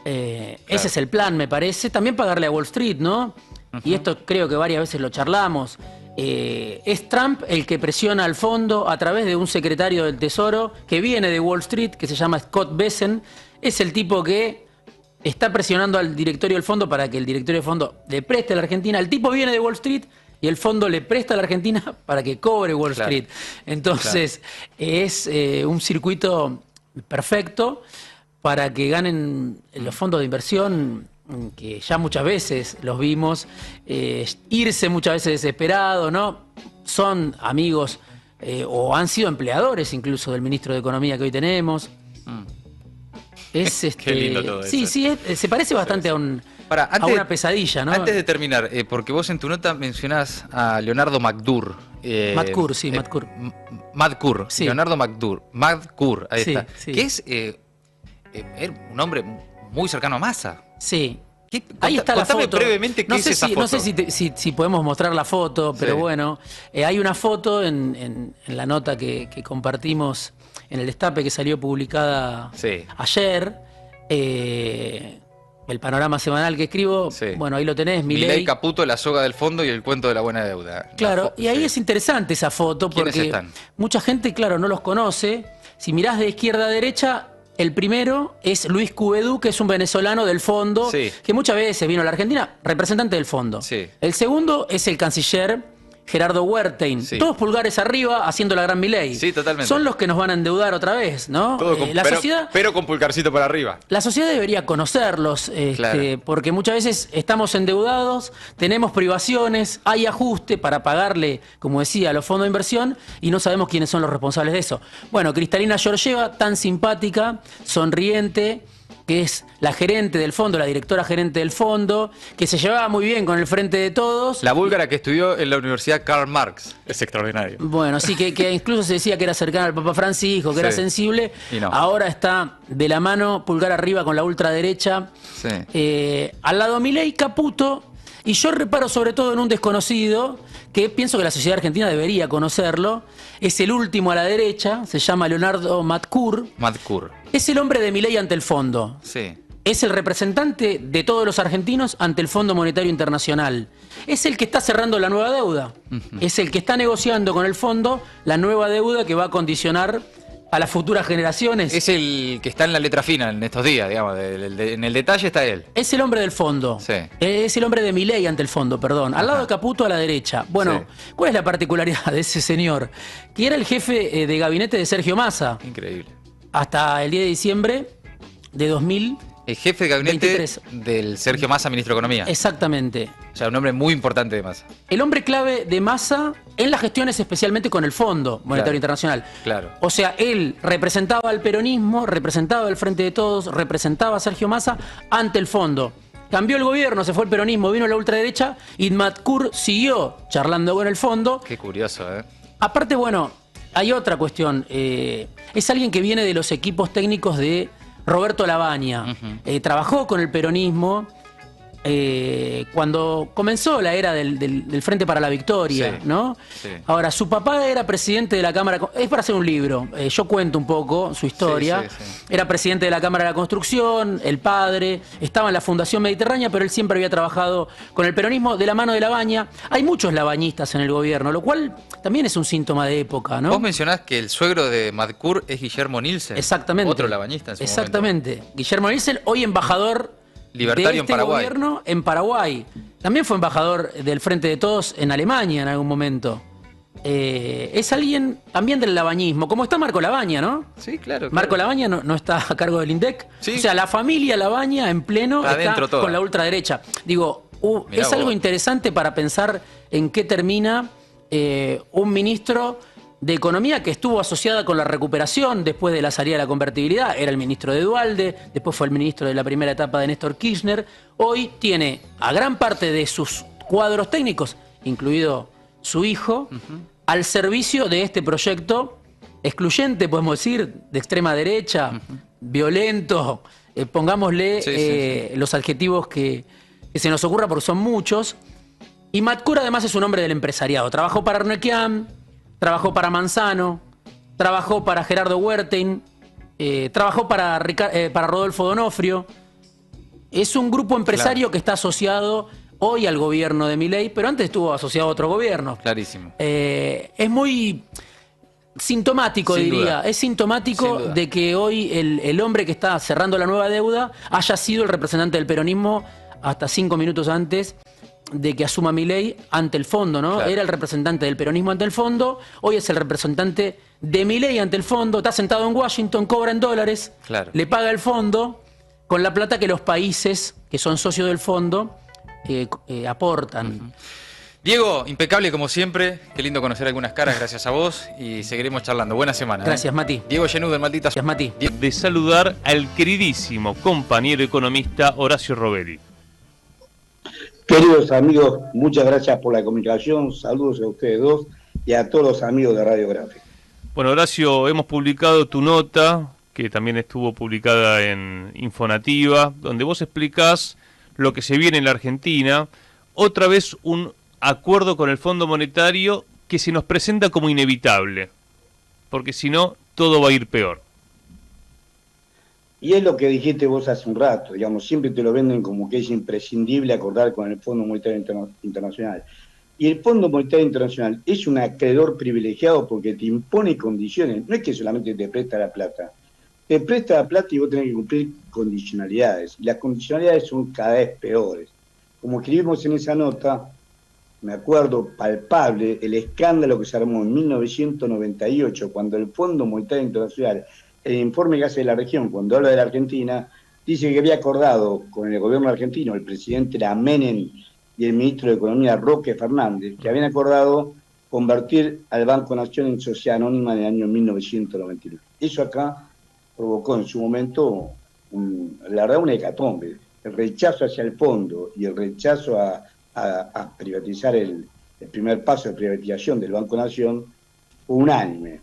Ese es el plan, me parece. También pagarle a Wall Street, ¿no? Y esto creo que varias veces lo charlamos. Es Trump el que presiona al fondo a través de un secretario del Tesoro que viene de Wall Street, que se llama Scott Bessent. Es el tipo que está presionando al directorio del fondo para que el directorio del fondo le preste a la Argentina. El tipo viene de Wall Street y el fondo le presta a la Argentina para que cobre Wall Claro. Street. Entonces, es un circuito perfecto para que ganen los fondos de inversión, que ya muchas veces los vimos, irse muchas veces desesperados, ¿no? Son amigos o han sido empleadores incluso del ministro de Economía que hoy tenemos. Es Qué lindo todo sí, eso. sí, se parece bastante a una pesadilla, ¿no? Antes de terminar, porque vos en tu nota mencionás a Leonardo McDour. Madcour, sí, Madcour. Madcour, Sí. Leonardo McDour. McDour, ahí Sí, está. sí. Que es un hombre muy cercano a Massa. Sí. Ahí está la Contame foto. brevemente qué no es sé esa si, foto. No sé si podemos mostrar la foto, pero Sí. bueno, hay una foto en la nota que compartimos en el Destape que salió publicada Sí. ayer. el panorama semanal que escribo, bueno, ahí lo tenés, Milei, Caputo, la soga del fondo y el cuento de la buena deuda. Claro, y ahí es interesante esa foto porque mucha gente, claro, no los conoce. Si mirás de izquierda a derecha, el primero es Luis Cuvedú, que es un venezolano del fondo, que muchas veces vino a la Argentina, representante del fondo. El segundo es el canciller Gerardo Wertheim. Todos pulgares arriba haciendo la gran Milei. Sí, totalmente. Son los que nos van a endeudar otra vez, ¿no? Pero con pulgarcito para arriba. La sociedad debería conocerlos, porque muchas veces estamos endeudados, tenemos privaciones, hay ajuste para pagarle, como decía, a los fondos de inversión y no sabemos quiénes son los responsables de eso. Bueno, Cristalina Georgieva, tan simpática, sonriente, que es la gerente del fondo, la directora gerente del fondo, que se llevaba muy bien con el Frente de Todos. La búlgara que estudió en la Universidad Karl Marx. Es extraordinario. Bueno, sí, que incluso se decía que era cercana al Papa Francisco, que era sensible. Y no. Ahora está de la mano, pulgar arriba con la ultraderecha. Al lado Milei, Caputo. Y yo reparo sobre todo en un desconocido, que pienso que la sociedad argentina debería conocerlo. Es el último a la derecha, se llama Leonardo Matcur. Es el hombre de Milei ante el fondo. Es el representante de todos los argentinos ante el Fondo Monetario Internacional. Es el que está cerrando la nueva deuda. Es el que está negociando con el fondo la nueva deuda que va a condicionar a las futuras generaciones. Es el que está en la letra fina en estos días, digamos. En el detalle está él. Es el hombre del fondo. Es el hombre de Milei ante el fondo, perdón. Al lado de Caputo a la derecha. Bueno, ¿cuál es la particularidad de ese señor? Que era el jefe de gabinete de Sergio Massa. Increíble. Hasta el 10 de diciembre de 2000. El jefe de gabinete del Sergio Massa, ministro de Economía. Exactamente. O sea, un hombre muy importante de Massa. El hombre clave de Massa en las gestiones, especialmente con el Fondo Monetario Internacional. Claro. O sea, él representaba al peronismo, representaba al Frente de Todos, representaba a Sergio Massa ante el Fondo. Cambió el gobierno, se fue el peronismo, vino la ultraderecha y Matcur siguió charlando con el Fondo. Qué curioso, ¿eh? Aparte, bueno, hay otra cuestión. Es alguien que viene de los equipos técnicos de Roberto Lavagna. Trabajó con el peronismo cuando comenzó la era del Frente para la Victoria, ¿no? Ahora, su papá era presidente de la Cámara... Es para hacer un libro. Yo cuento un poco su historia. Era presidente de la Cámara de la Construcción, el padre, estaba en la Fundación Mediterránea, pero él siempre había trabajado con el peronismo de la mano de Lavagna. Hay muchos lavañistas en el gobierno, lo cual también es un síntoma de época, ¿no? Vos mencionás que el suegro de Matcur es Guillermo Nielsen. Exactamente. Otro lavañista en su Exactamente. momento. Guillermo Nielsen, hoy embajador libertario en Paraguay. Gobierno en Paraguay. También fue embajador del Frente de Todos en Alemania en algún momento. Es alguien también del lavañismo, como está Marco Lavagna, ¿no? Sí, claro. Marco Lavagna no está a cargo del INDEC. O sea, la familia Lavagna en pleno está con la ultraderecha. Digo, es algo interesante para pensar en qué termina un ministro de Economía que estuvo asociada con la recuperación después de la salida de la convertibilidad. Era el ministro de Duhalde, después fue el ministro de la primera etapa de Néstor Kirchner. Hoy tiene a gran parte de sus cuadros técnicos, incluido su hijo, al servicio de este proyecto excluyente, podemos decir, de extrema derecha, violento, pongámosle los adjetivos que se nos ocurra porque son muchos. Y Matcur además es un hombre del empresariado. Trabajó para Arnequian, trabajó para Manzano, trabajó para Gerardo Wertheim, trabajó para Rodolfo Donofrio. Es un grupo empresario que está asociado hoy al gobierno de Milei, pero antes estuvo asociado a otro gobierno. Clarísimo. Es muy sintomático, Sin diría. duda. Es sintomático de que hoy el hombre que está cerrando la nueva deuda haya sido el representante del peronismo hasta 5 minutos antes de que asuma Milei ante el fondo, ¿no? Era el representante del peronismo ante el fondo, hoy es el representante de Milei ante el fondo, está sentado en Washington, cobra en dólares, le paga el fondo con la plata que los países que son socios del fondo aportan. Diego, impecable como siempre, qué lindo conocer algunas caras gracias a vos y seguiremos charlando. Buena semana. Gracias, Mati. Diego Genudo, maldita. Gracias, Mati. De saludar al queridísimo compañero economista Horacio Robelli. Queridos amigos, muchas gracias por la comunicación, saludos a ustedes dos y a todos los amigos de Radio Gráfica. Bueno, Horacio, hemos publicado tu nota, que también estuvo publicada en Infonativa, donde vos explicás lo que se viene en la Argentina, otra vez un acuerdo con el Fondo Monetario que se nos presenta como inevitable, porque si no, todo va a ir peor. Y es lo que dijiste vos hace un rato, digamos, siempre te lo venden como que es imprescindible acordar con el Fondo Monetario Internacional. Y el Fondo Monetario Internacional es un acreedor privilegiado porque te impone condiciones, no es que solamente te presta la plata, te presta la plata y vos tenés que cumplir condicionalidades. Y las condicionalidades son cada vez peores. Como escribimos en esa nota, me acuerdo palpable el escándalo que se armó en 1998, cuando el Fondo Monetario Internacional, el informe que hace la región, cuando habla de la Argentina, dice que había acordado con el gobierno argentino, el presidente era Menem y el ministro de Economía Roque Fernández, que habían acordado convertir al Banco Nación en sociedad anónima en el año 1999. Eso acá provocó en su momento, la verdad, una hecatombe. El rechazo hacia el fondo y el rechazo a privatizar el primer paso de privatización del Banco Nación fue unánime.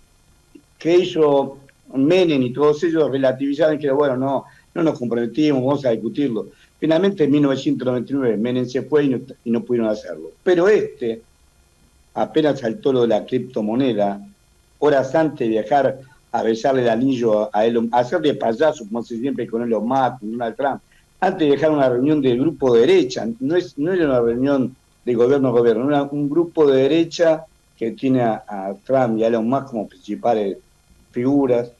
¿Qué hizo Menem y todos ellos? Relativizaron que, bueno, no nos comprometimos, vamos a discutirlo. Finalmente, en 1999, Menem se fue y no pudieron hacerlo. Pero apenas saltó lo de la criptomoneda, horas antes de viajar a besarle el anillo a Elon, a hacerle payaso, como hace siempre con Elon Musk, con Donald Trump, antes de dejar una reunión del grupo de derecha, no era una reunión de gobierno, era un grupo de derecha que tiene a Trump y a Elon Musk como principales figuras.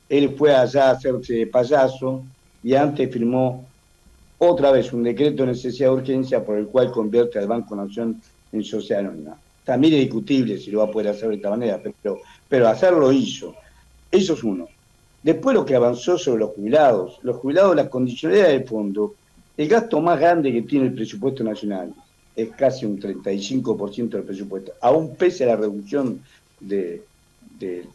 Él fue allá a hacerse payaso y antes firmó otra vez un decreto de necesidad de urgencia por el cual convierte al Banco Nación en sociedad anónima. También es discutible si lo va a poder hacer de esta manera, pero hacerlo hizo. Eso es uno. Después lo que avanzó sobre los jubilados, las condicionalidades del fondo, el gasto más grande que tiene el presupuesto nacional es casi un 35% del presupuesto, aún pese a la reducción de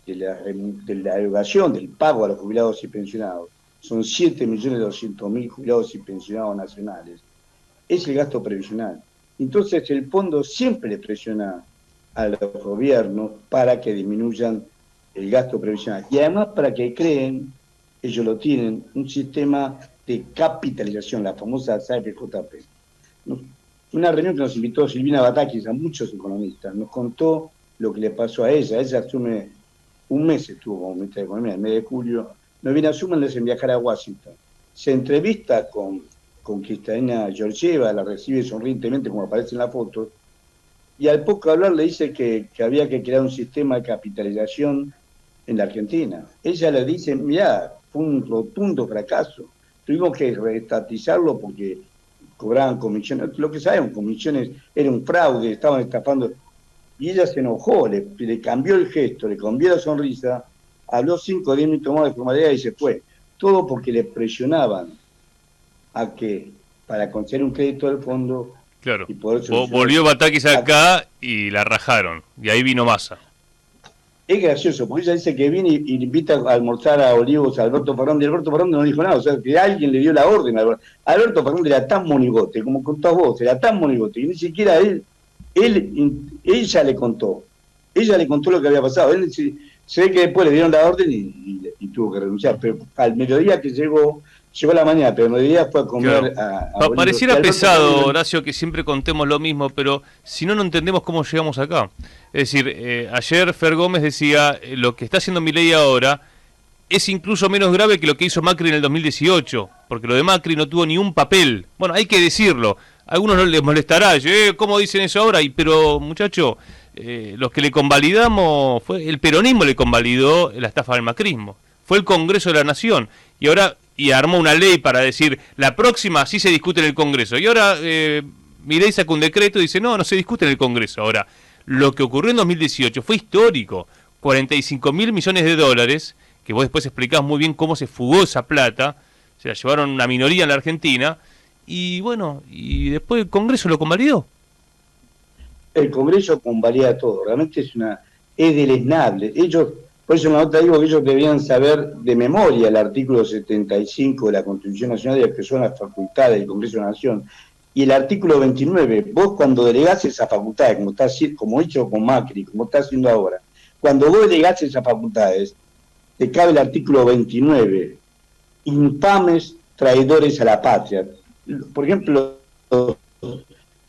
la erogación del pago a los jubilados y pensionados. Son 7.200.000 jubilados y pensionados nacionales. Es el gasto previsional. Entonces el fondo siempre le presiona a los gobiernos para que disminuyan el gasto previsional. Y además para que creen, ellos lo tienen, un sistema de capitalización, la famosa SAPJP. Una reunión que nos invitó Silvina Batakis a muchos economistas, nos contó lo que le pasó a ella. Ella asume, un mes estuvo como ministra de Economía, el mes de julio, no viene a asumirles en viajar a Washington. Se entrevista con Cristalina Georgieva, la recibe sonrientemente como aparece en la foto, y al poco hablar le dice que había que crear un sistema de capitalización en la Argentina. Ella le dice, mirá, fue un rotundo fracaso, tuvimos que reestatizarlo porque cobraban comisiones, lo que sabemos, comisiones, era un fraude, estaban estafando, y ella se enojó, le cambió el gesto, le cambió la sonrisa, habló 5 o 10 minutos más de formalidad y se fue. Todo porque le presionaban a que, para conseguir un crédito del fondo... Claro, y poder volvió Batakis acá y la rajaron, y ahí vino Massa. Es gracioso, porque ella dice que viene y invita a almorzar a Olivos a Alberto Fernández, y Alberto Fernández no dijo nada, o sea, que alguien le dio la orden. Alberto Fernández era tan monigote, como contás vos, era tan monigote, que ni siquiera ella le contó lo que había pasado. Él se ve que después le dieron la orden y tuvo que renunciar, pero al mediodía que llegó a la mañana, pero al mediodía fue a comer claro. Pareciera pesado, Horacio, que siempre contemos lo mismo, pero si no entendemos cómo llegamos acá. Es decir, ayer Fer Gómez decía, lo que está haciendo Milei ahora es incluso menos grave que lo que hizo Macri en el 2018, porque lo de Macri no tuvo ni un papel. Bueno, hay que decirlo. A algunos no les molestará, ¿cómo dicen eso ahora? Pero, muchacho, los que le convalidamos, el peronismo le convalidó la estafa del macrismo. Fue el Congreso de la Nación. Y armó una ley para decir, la próxima sí se discute en el Congreso. Y ahora Milei saca un decreto y dice, no se discute en el Congreso. Ahora, lo que ocurrió en 2018 fue histórico. 45.000 millones de dólares, que vos después explicás muy bien cómo se fugó esa plata, se la llevaron una minoría en la Argentina, y bueno, y después el Congreso lo convalidó. El Congreso convalida todo, realmente es deleznable. Ellos, por eso en la nota digo que ellos debían saber de memoria el artículo 75 de la Constitución Nacional, que son las facultades del Congreso de la Nación, y el artículo 29, vos cuando delegás esas facultades, como hizo con Macri, como está haciendo ahora, cuando vos delegás esas facultades, te cabe el artículo 29, infames traidores a la patria. Por ejemplo,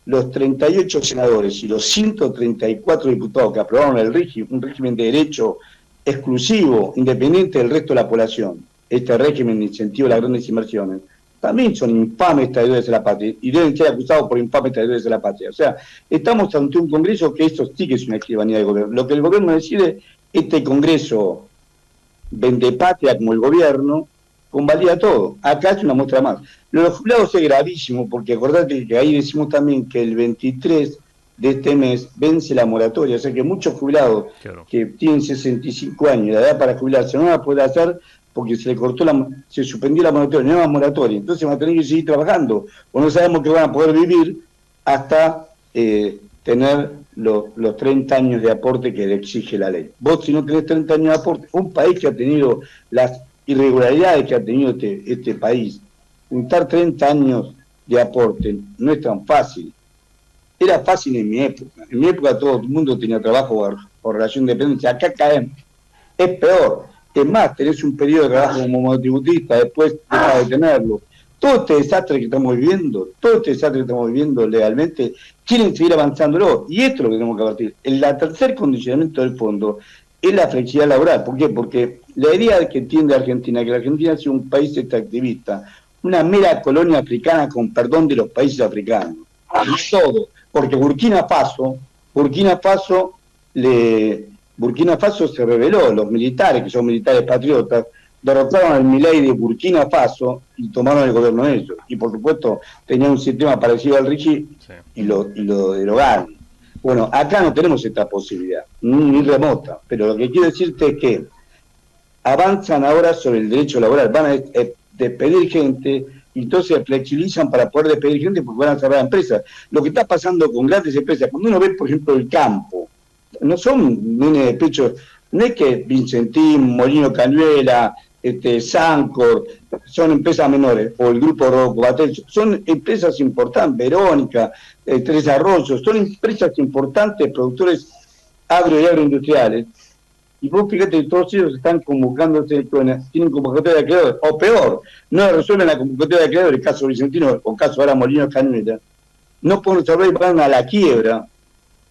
los 38 senadores y los 134 diputados que aprobaron un régimen de derecho exclusivo, independiente del resto de la población, este régimen de incentivo a las grandes inversiones, también son infames traidores de la patria y deben ser acusados por infames traidores de la patria. O sea, estamos ante un Congreso que esto sí que es una escribanía del gobierno. Lo que el gobierno decide, este Congreso vende patria como el gobierno, convalida todo. Acá es una muestra más. Lo de los jubilados es gravísimo, porque acordate que ahí decimos también que el 23 de este mes vence la moratoria, o sea que muchos jubilados que tienen 65 años, la edad para jubilarse, no van a poder hacer porque se suspendió la moratoria, no hay más moratoria, entonces van a tener que seguir trabajando, o no sabemos que van a poder vivir hasta tener los 30 años de aporte que le exige la ley. Vos si no tenés 30 años de aporte, un país que ha tenido las irregularidades que ha tenido este país, juntar 30 años de aporte no es tan fácil. Era fácil en mi época todo el mundo tenía trabajo por relación de dependencia, acá caemos, es peor. Es más, tenés un periodo de trabajo como monotributista, después deja de tenerlo. Todo este desastre que estamos viviendo legalmente, quieren seguir avanzándolo. Y esto es lo que tenemos que partir. El tercer condicionamiento del fondo es la flexibilidad laboral. ¿Por qué? Porque la idea que tiende Argentina, que la Argentina sea un país extractivista, una mera colonia africana con perdón de los países africanos. Y todo. Porque Burkina Faso se rebeló, los militares, que son militares patriotas, derrotaron al Milei de Burkina Faso y tomaron el gobierno de ellos. Y por supuesto tenían un sistema parecido al RIGI y lo derogaron. Bueno, acá no tenemos esta posibilidad, ni remota, pero lo que quiero decirte es que avanzan ahora sobre el derecho laboral, van a despedir gente y entonces flexibilizan para poder despedir gente porque van a cerrar empresas. Lo que está pasando con grandes empresas, cuando uno ve por ejemplo el campo, no son nenes de pecho, no es que Vicentín, Molino Cañuela, Sancor, son empresas menores, o el grupo Rocobatel, son empresas importantes, Verónica, Tres Arroyos, son empresas importantes, productores agro y agroindustriales, y vos fíjate que todos ellos están convocándose, tienen convocatoria de acreedores, o peor, no resuelven la convocatoria de acreedores, el caso Vicentino, o caso ahora Molino Cañuela, no pueden resolver y van a la quiebra.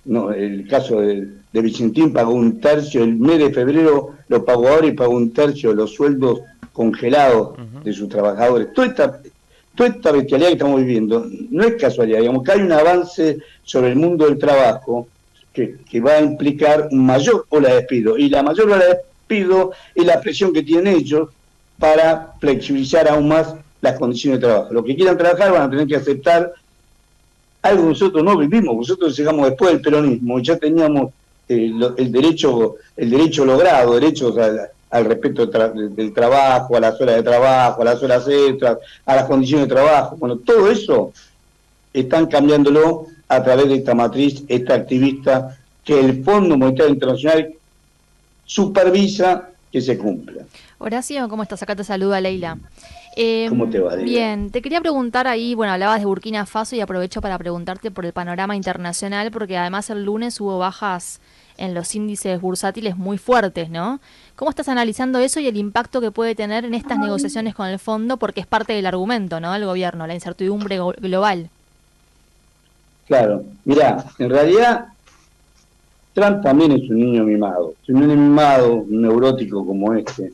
No, el caso de Vicentín pagó un tercio, el mes de febrero lo pagó ahora y pagó un tercio de los sueldos congelados de sus trabajadores. Toda esta bestialidad que estamos viviendo no es casualidad, digamos que hay un avance sobre el mundo del trabajo que va a implicar un mayor ola de despido, y la mayor ola de despido es la presión que tienen ellos para flexibilizar aún más las condiciones de trabajo. Los que quieran trabajar van a tener que aceptar algo que nosotros no vivimos, nosotros llegamos después del peronismo, ya teníamos el derecho logrado, derechos al respeto del trabajo, a las horas de trabajo, a las horas extras, a las condiciones de trabajo. Bueno, todo eso están cambiándolo a través de esta matriz extractivista que el Fondo Monetario Internacional supervisa que se cumpla. Horacio, ¿cómo estás? Acá te saluda Leila. ¿Cómo te va, Leila? Bien, te quería preguntar ahí, bueno, hablabas de Burkina Faso y aprovecho para preguntarte por el panorama internacional, porque además el lunes hubo bajas en los índices bursátiles muy fuertes, ¿no? ¿Cómo estás analizando eso y el impacto que puede tener en estas negociaciones con el fondo? Porque es parte del argumento, ¿no?, del gobierno, la incertidumbre global. Claro, mirá, en realidad Trump también es un niño mimado, un neurótico como este,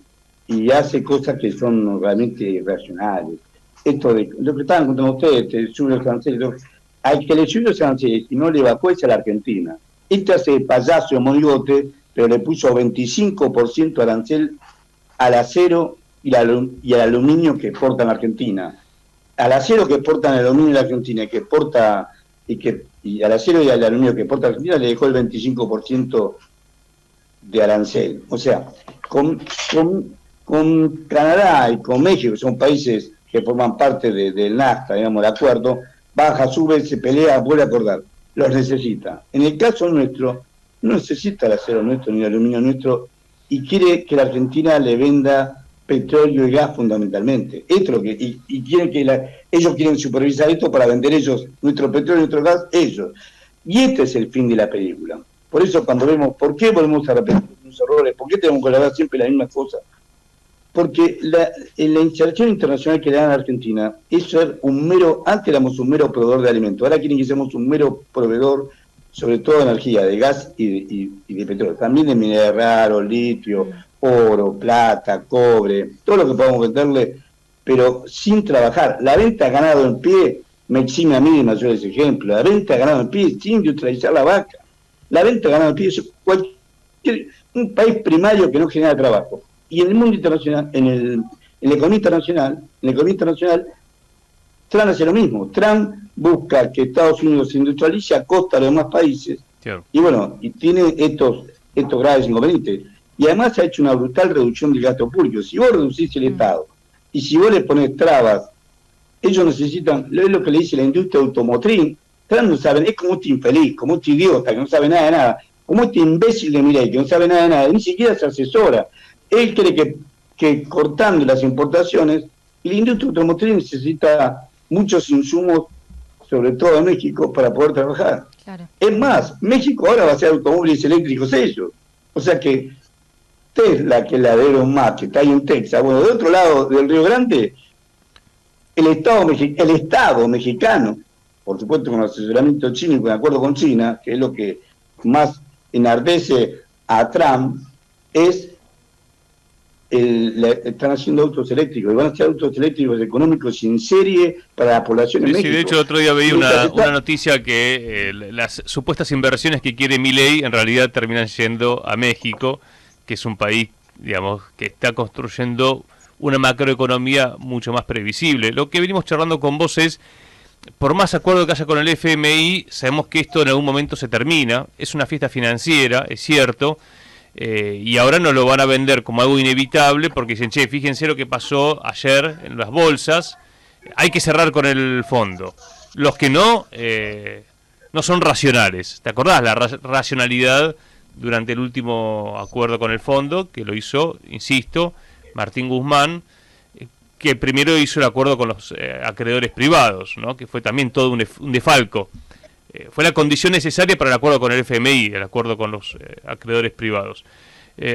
y hace cosas que son realmente irracionales. Esto de lo que estaban contando ustedes, sube los aranceles, al que le subió los aranceles y no le bajó es a la Argentina. Este hace payaso de monigote, pero le puso 25% arancel al acero y al aluminio que exporta en Argentina. Al acero que exporta en el aluminio en la Argentina, que exporta y al acero y al aluminio que exporta Argentina le dejó el 25% de arancel. O sea, con Canadá y con México, que son países que forman parte del NAFTA, digamos, el acuerdo, baja, sube, se pelea, vuelve a acordar. Los necesita. En el caso nuestro, no necesita el acero nuestro ni el aluminio nuestro y quiere que la Argentina le venda petróleo y gas fundamentalmente. Esto es lo que, y quieren que ellos quieren supervisar esto para vender ellos nuestro petróleo y nuestro gas, ellos. Y este es el fin de la película. Por eso cuando vemos, ¿por qué volvemos a repetir los errores? ¿Por qué tenemos que hablar siempre las mismas cosas? Porque la inserción internacional que le dan a Argentina es ser antes éramos un mero proveedor de alimentos, ahora quieren que seamos un mero proveedor, sobre todo de energía, de gas y de petróleo, también de minerales raros, litio, oro, plata, cobre, todo lo que podamos venderle, pero sin trabajar. La venta de ganado en pie me exime a mí de mayores ejemplos. La venta de ganado en pie sin industrializar la vaca. La venta de ganado en pie es un país primario que no genera trabajo. Y en el mundo internacional, en la economía internacional, Trump hace lo mismo. Trump busca que Estados Unidos se industrialice a costa de los demás países. Claro. Y bueno, y tiene estos graves inconvenientes. Y además ha hecho una brutal reducción del gasto público. Si vos reducís el Estado y si vos le pones trabas, ellos necesitan, es lo que le dice la industria automotriz. Trump no sabe, es como este infeliz, como este idiota que no sabe nada de nada, como este imbécil de Milei que no sabe nada de nada, ni siquiera se asesora. Él cree que cortando las importaciones, y la industria automotriz necesita muchos insumos, sobre todo en México, para poder trabajar. Claro. Es más, México ahora va a hacer automóviles eléctricos ellos. O sea que Tesla, que es la de Elon Musk, que está ahí en Texas, bueno, de otro lado del Río Grande, el Estado mexicano, por supuesto con asesoramiento chino y con acuerdo con China, que es lo que más enardece a Trump, están haciendo autos eléctricos, y van a ser autos eléctricos económicos en serie para la población en Sí, México. de hecho, el otro día veía una noticia que las supuestas inversiones que quiere Milei en realidad terminan yendo a México, que es un país, digamos, que está construyendo una macroeconomía mucho más previsible. Lo que venimos charlando con vos es, por más acuerdo que haya con el FMI, sabemos que esto en algún momento se termina, es una fiesta financiera, es cierto, y ahora nos lo van a vender como algo inevitable, porque dicen, che, fíjense lo que pasó ayer en las bolsas, hay que cerrar con el fondo. Los que no son racionales. ¿Te acordás? La racionalidad durante el último acuerdo con el fondo, que lo hizo, insisto, Martín Guzmán, que primero hizo el acuerdo con los acreedores privados, ¿no? Que fue también todo un defalco. Fue la condición necesaria para el acuerdo con el FMI, el acuerdo con los acreedores privados.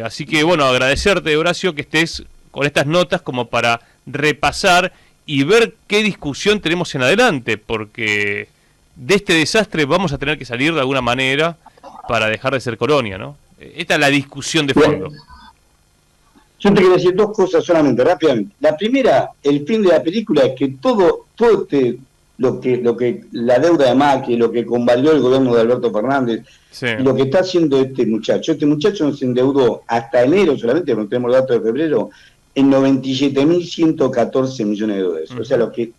Así que, bueno, agradecerte, Horacio, que estés con estas notas como para repasar y ver qué discusión tenemos en adelante, porque de este desastre vamos a tener que salir de alguna manera para dejar de ser colonia, ¿no? Esta es la discusión de fondo. Yo te quería decir dos cosas solamente, rápidamente. La primera, el fin de la película es que todo lo que la deuda de Macri, lo que convalió el gobierno de Alberto Fernández, sí, y lo que está haciendo este muchacho nos endeudó hasta enero, solamente no tenemos datos de febrero, en 97.114 millones de dólares. O sea, lo que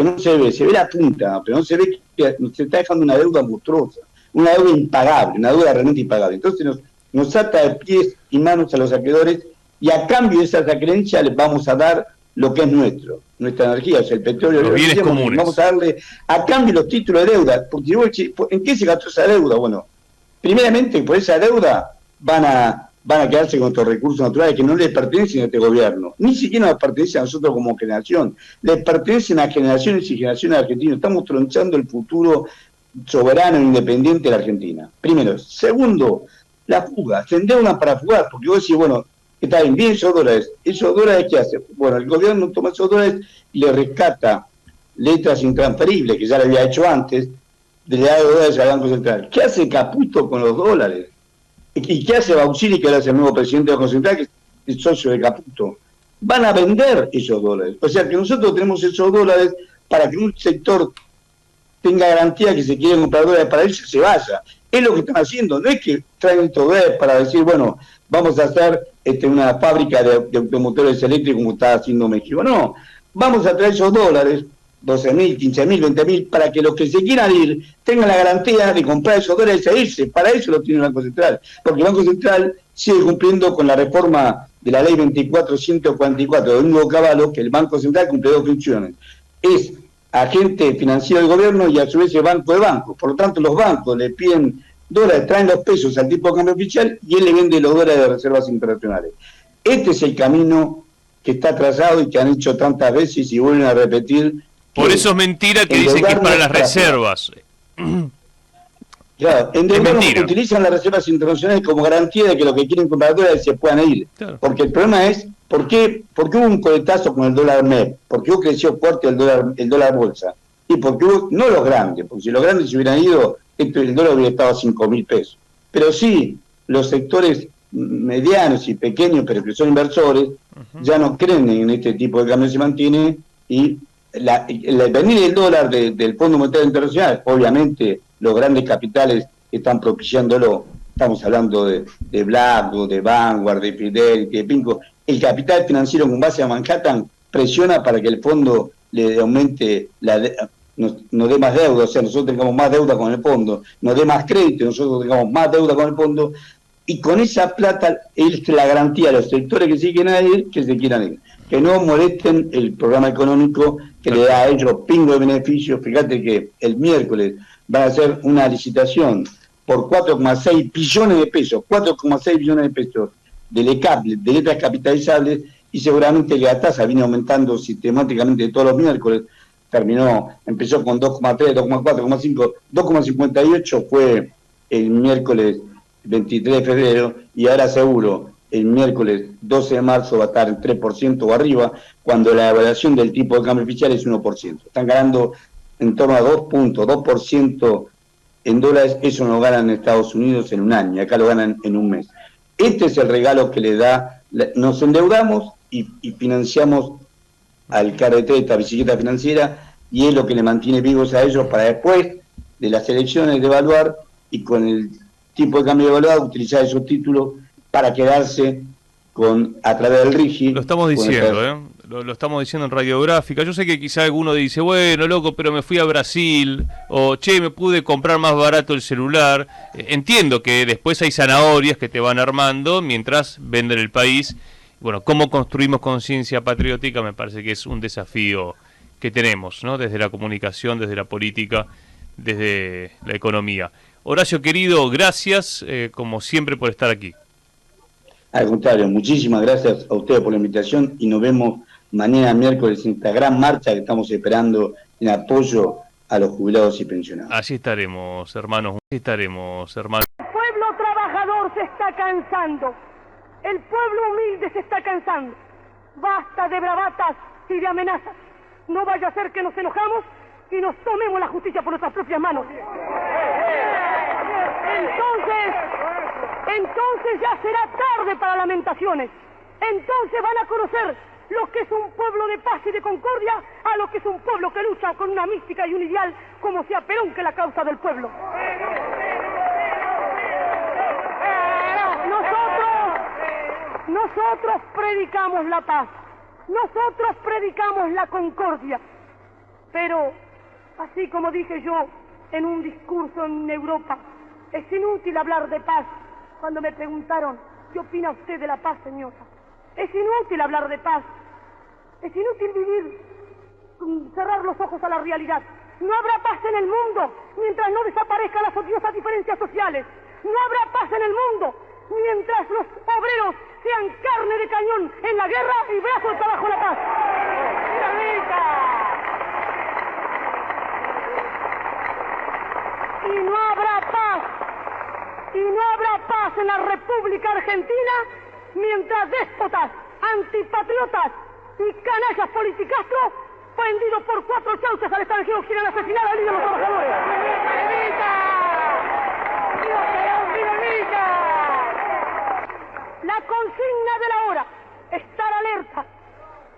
no se ve la punta, pero no se ve que se está dejando una deuda monstruosa, una deuda impagable, una deuda realmente impagable. Entonces nos ata de pies y manos a los acreedores, y a cambio de esas acreencias les vamos a dar lo que es nuestra energía, o sea, el petróleo, los bienes comunes. Vamos a darle a cambio los títulos de deuda, porque ¿en qué se gastó esa deuda? Bueno, primeramente por esa deuda van a quedarse con estos recursos naturales que no les pertenecen a este gobierno, ni siquiera nos pertenecen a nosotros como generación, les pertenecen a generaciones y generaciones argentinas. Estamos tronchando el futuro soberano e independiente de la Argentina. Primero. Segundo, la fuga, se endeudan para fugar, porque vos decís, bueno, está bien esos dólares ¿qué hace? Bueno, el gobierno toma esos dólares y le rescata letras intransferibles, que ya lo había hecho antes, de le da dólares al Banco Central. ¿Qué hace Caputo con los dólares? ¿Y qué hace Bausili, que ahora es el nuevo presidente del Banco Central, que es el socio de Caputo? Van a vender esos dólares. O sea que nosotros tenemos esos dólares para que un sector tenga garantía que se quiere comprar dólares para irse, se vaya. Es lo que están haciendo. No es que traen estos dólares para decir, bueno, vamos a hacer una fábrica de automotores eléctricos como está haciendo México. No, vamos a traer esos dólares, 12.000, 15.000, 20.000, para que los que se quieran ir tengan la garantía de comprar esos dólares e irse. Para eso lo tiene el Banco Central. Porque el Banco Central sigue cumpliendo con la reforma de la ley 24.144 de Hugo Cavallo, que el Banco Central cumple dos funciones. Es agente financiero del gobierno y a su vez es banco de bancos. Por lo tanto, los bancos le piden dólares, traen los pesos al tipo de cambio oficial y él le vende los dólares de reservas internacionales. Este es el camino que está trazado y que han hecho tantas veces y vuelven a repetir. Por eso es mentira que dicen que es para las reservas. Claro, utilizan las reservas internacionales como garantía de que los que quieren comprar dólares se puedan ir. Claro. Porque el problema es, ¿por qué hubo un coletazo con el dólar MEP? ¿Por qué creció fuerte el dólar bolsa? Y porque no los grandes, porque si los grandes se hubieran ido, el dólar hubiera estado a 5.000 pesos. Pero sí, los sectores medianos y pequeños, pero que son inversores, ya no creen en este tipo de cambio, se mantiene, y el venir el dólar del Fondo Monetario Internacional, obviamente los grandes capitales están propiciándolo. Estamos hablando de BlackRock, de Vanguard, de Fidelity, de Pinco. El capital financiero con base a Manhattan presiona para que el fondo le aumente, nos dé más deuda, o sea, nosotros tengamos más deuda con el fondo, nos dé más crédito, nosotros tengamos más deuda con el fondo, y con esa plata es la garantía a los sectores que se quieran ir, que se quieran ir. Que no molesten el programa económico que le da a ellos pingo de beneficios. Fíjate que el miércoles van a hacer una licitación por 4,6 billones de pesos, 4,6 billones de pesos de LECAP, de letras capitalizables, y seguramente la tasa viene aumentando sistemáticamente todos los miércoles. Empezó con 2,3, 2,4, 2,5, 2,58 fue el miércoles 23 de febrero, y ahora seguro el miércoles 12 de marzo va a estar en 3% o arriba, cuando la evaluación del tipo de cambio oficial es 1%. Están ganando en torno a 2 puntos, 2% en dólares. Eso no ganan en Estados Unidos en un año, acá lo ganan en un mes. Este es el regalo que le da, nos endeudamos y financiamos al KRT, esta bicicleta financiera, y es lo que le mantiene vivos a ellos para después de las elecciones devaluar, y con el tipo de cambio devaluado utilizar esos títulos para quedarse a través del RIGI. Lo estamos diciendo, lo estamos diciendo en Radiográfica. Yo sé que quizá alguno dice, bueno, loco, pero me fui a Brasil, o che, me pude comprar más barato el celular. Entiendo que después hay zanahorias que te van armando mientras venden el país. Bueno, cómo construimos conciencia patriótica me parece que es un desafío que tenemos, ¿no? Desde la comunicación, desde la política, desde la economía. Horacio, querido, gracias, como siempre, por estar aquí. Al contrario, muchísimas gracias a ustedes por la invitación, y nos vemos mañana miércoles en esta gran marcha que estamos esperando en apoyo a los jubilados y pensionados. Así estaremos, hermanos. Así estaremos, hermanos. El pueblo trabajador se está cansando. El pueblo humilde se está cansando. Basta de bravatas y de amenazas. No vaya a ser que nos enojamos y nos tomemos la justicia por nuestras propias manos. Entonces ya será tarde para lamentaciones. Entonces van a conocer lo que es un pueblo de paz y de concordia a lo que es un pueblo que lucha con una mística y un ideal como sea Perón, que es la causa del pueblo. Nosotros predicamos la paz, nosotros predicamos la concordia, pero así como dije yo en un discurso en Europa, es inútil hablar de paz. Cuando me preguntaron, ¿qué opina usted de la paz, señora? Es inútil hablar de paz, es inútil vivir, cerrar los ojos a la realidad. No habrá paz en el mundo mientras no desaparezcan las odiosas diferencias sociales. No habrá paz en el mundo mientras los obreros sean carne de cañón en la guerra y brazo de trabajo en la paz. Y no habrá paz en la República Argentina mientras déspotas, antipatriotas y canallas politicastros vendidos por 4 chauchas al extranjero quieran asesinar al líder de los trabajadores. La consigna de la hora, estar alerta.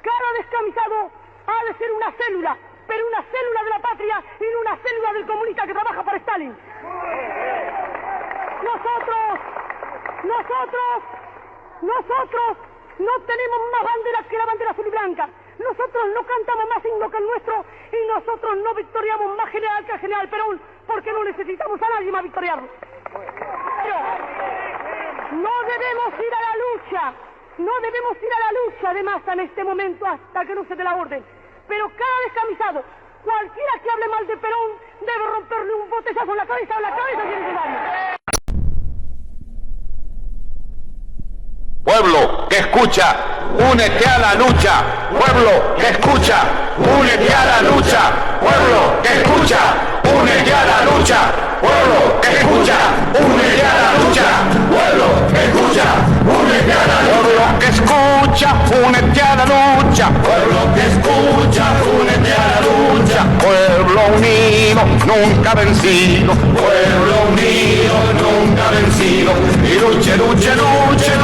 Cada descamisado ha de ser una célula, pero una célula de la patria y no una célula del comunista que trabaja para Stalin. Nosotros no tenemos más banderas que la bandera azul y blanca. Nosotros no cantamos más himno que el nuestro, y nosotros no victoriamos más general que el general Perón, porque no necesitamos a nadie más victoriarlo. No debemos ir a la lucha de masa en este momento hasta que no se dé la orden. Pero cada descamisado, cualquiera que hable mal de Perón, debe romperle un botellazo en la cabeza si es necesario. Pueblo que escucha, únete a la lucha. Pueblo que escucha, únete a la lucha. Pueblo que escucha, únete a la lucha. Pueblo que escucha, únete a la lucha. Pueblo que escucha, únete a la lucha. Pueblo que escucha, únete a la lucha. Pueblo que escucha, únete a la lucha. Pueblo unido, nunca vencido. Pueblo unido, nunca vencido. Y luche, luche, luche.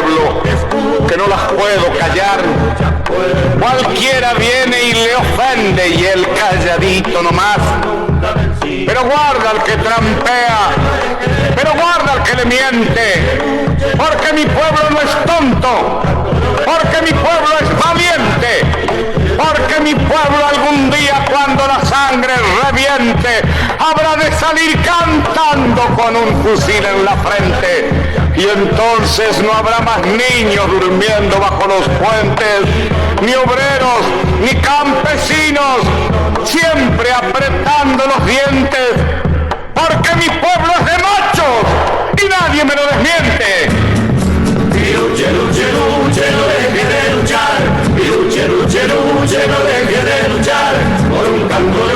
pueblo, que no las puedo callar. Cualquiera viene y le ofende y él calladito nomás. Pero guarda al que trampea, pero guarda al que le miente, porque mi pueblo no es tonto, porque mi pueblo es valiente, porque mi pueblo algún día cuando la sangre reviente habrá de salir cantando con un fusil en la frente, y entonces no habrá más niños durmiendo bajo los puentes, ni obreros, ni campesinos, siempre apretando los dientes, porque mi pueblo es de machos y nadie me lo desmiente. Y luche, luche, luche, no deje de luchar. Y luche, luche, luche, no deje de luchar por un canto de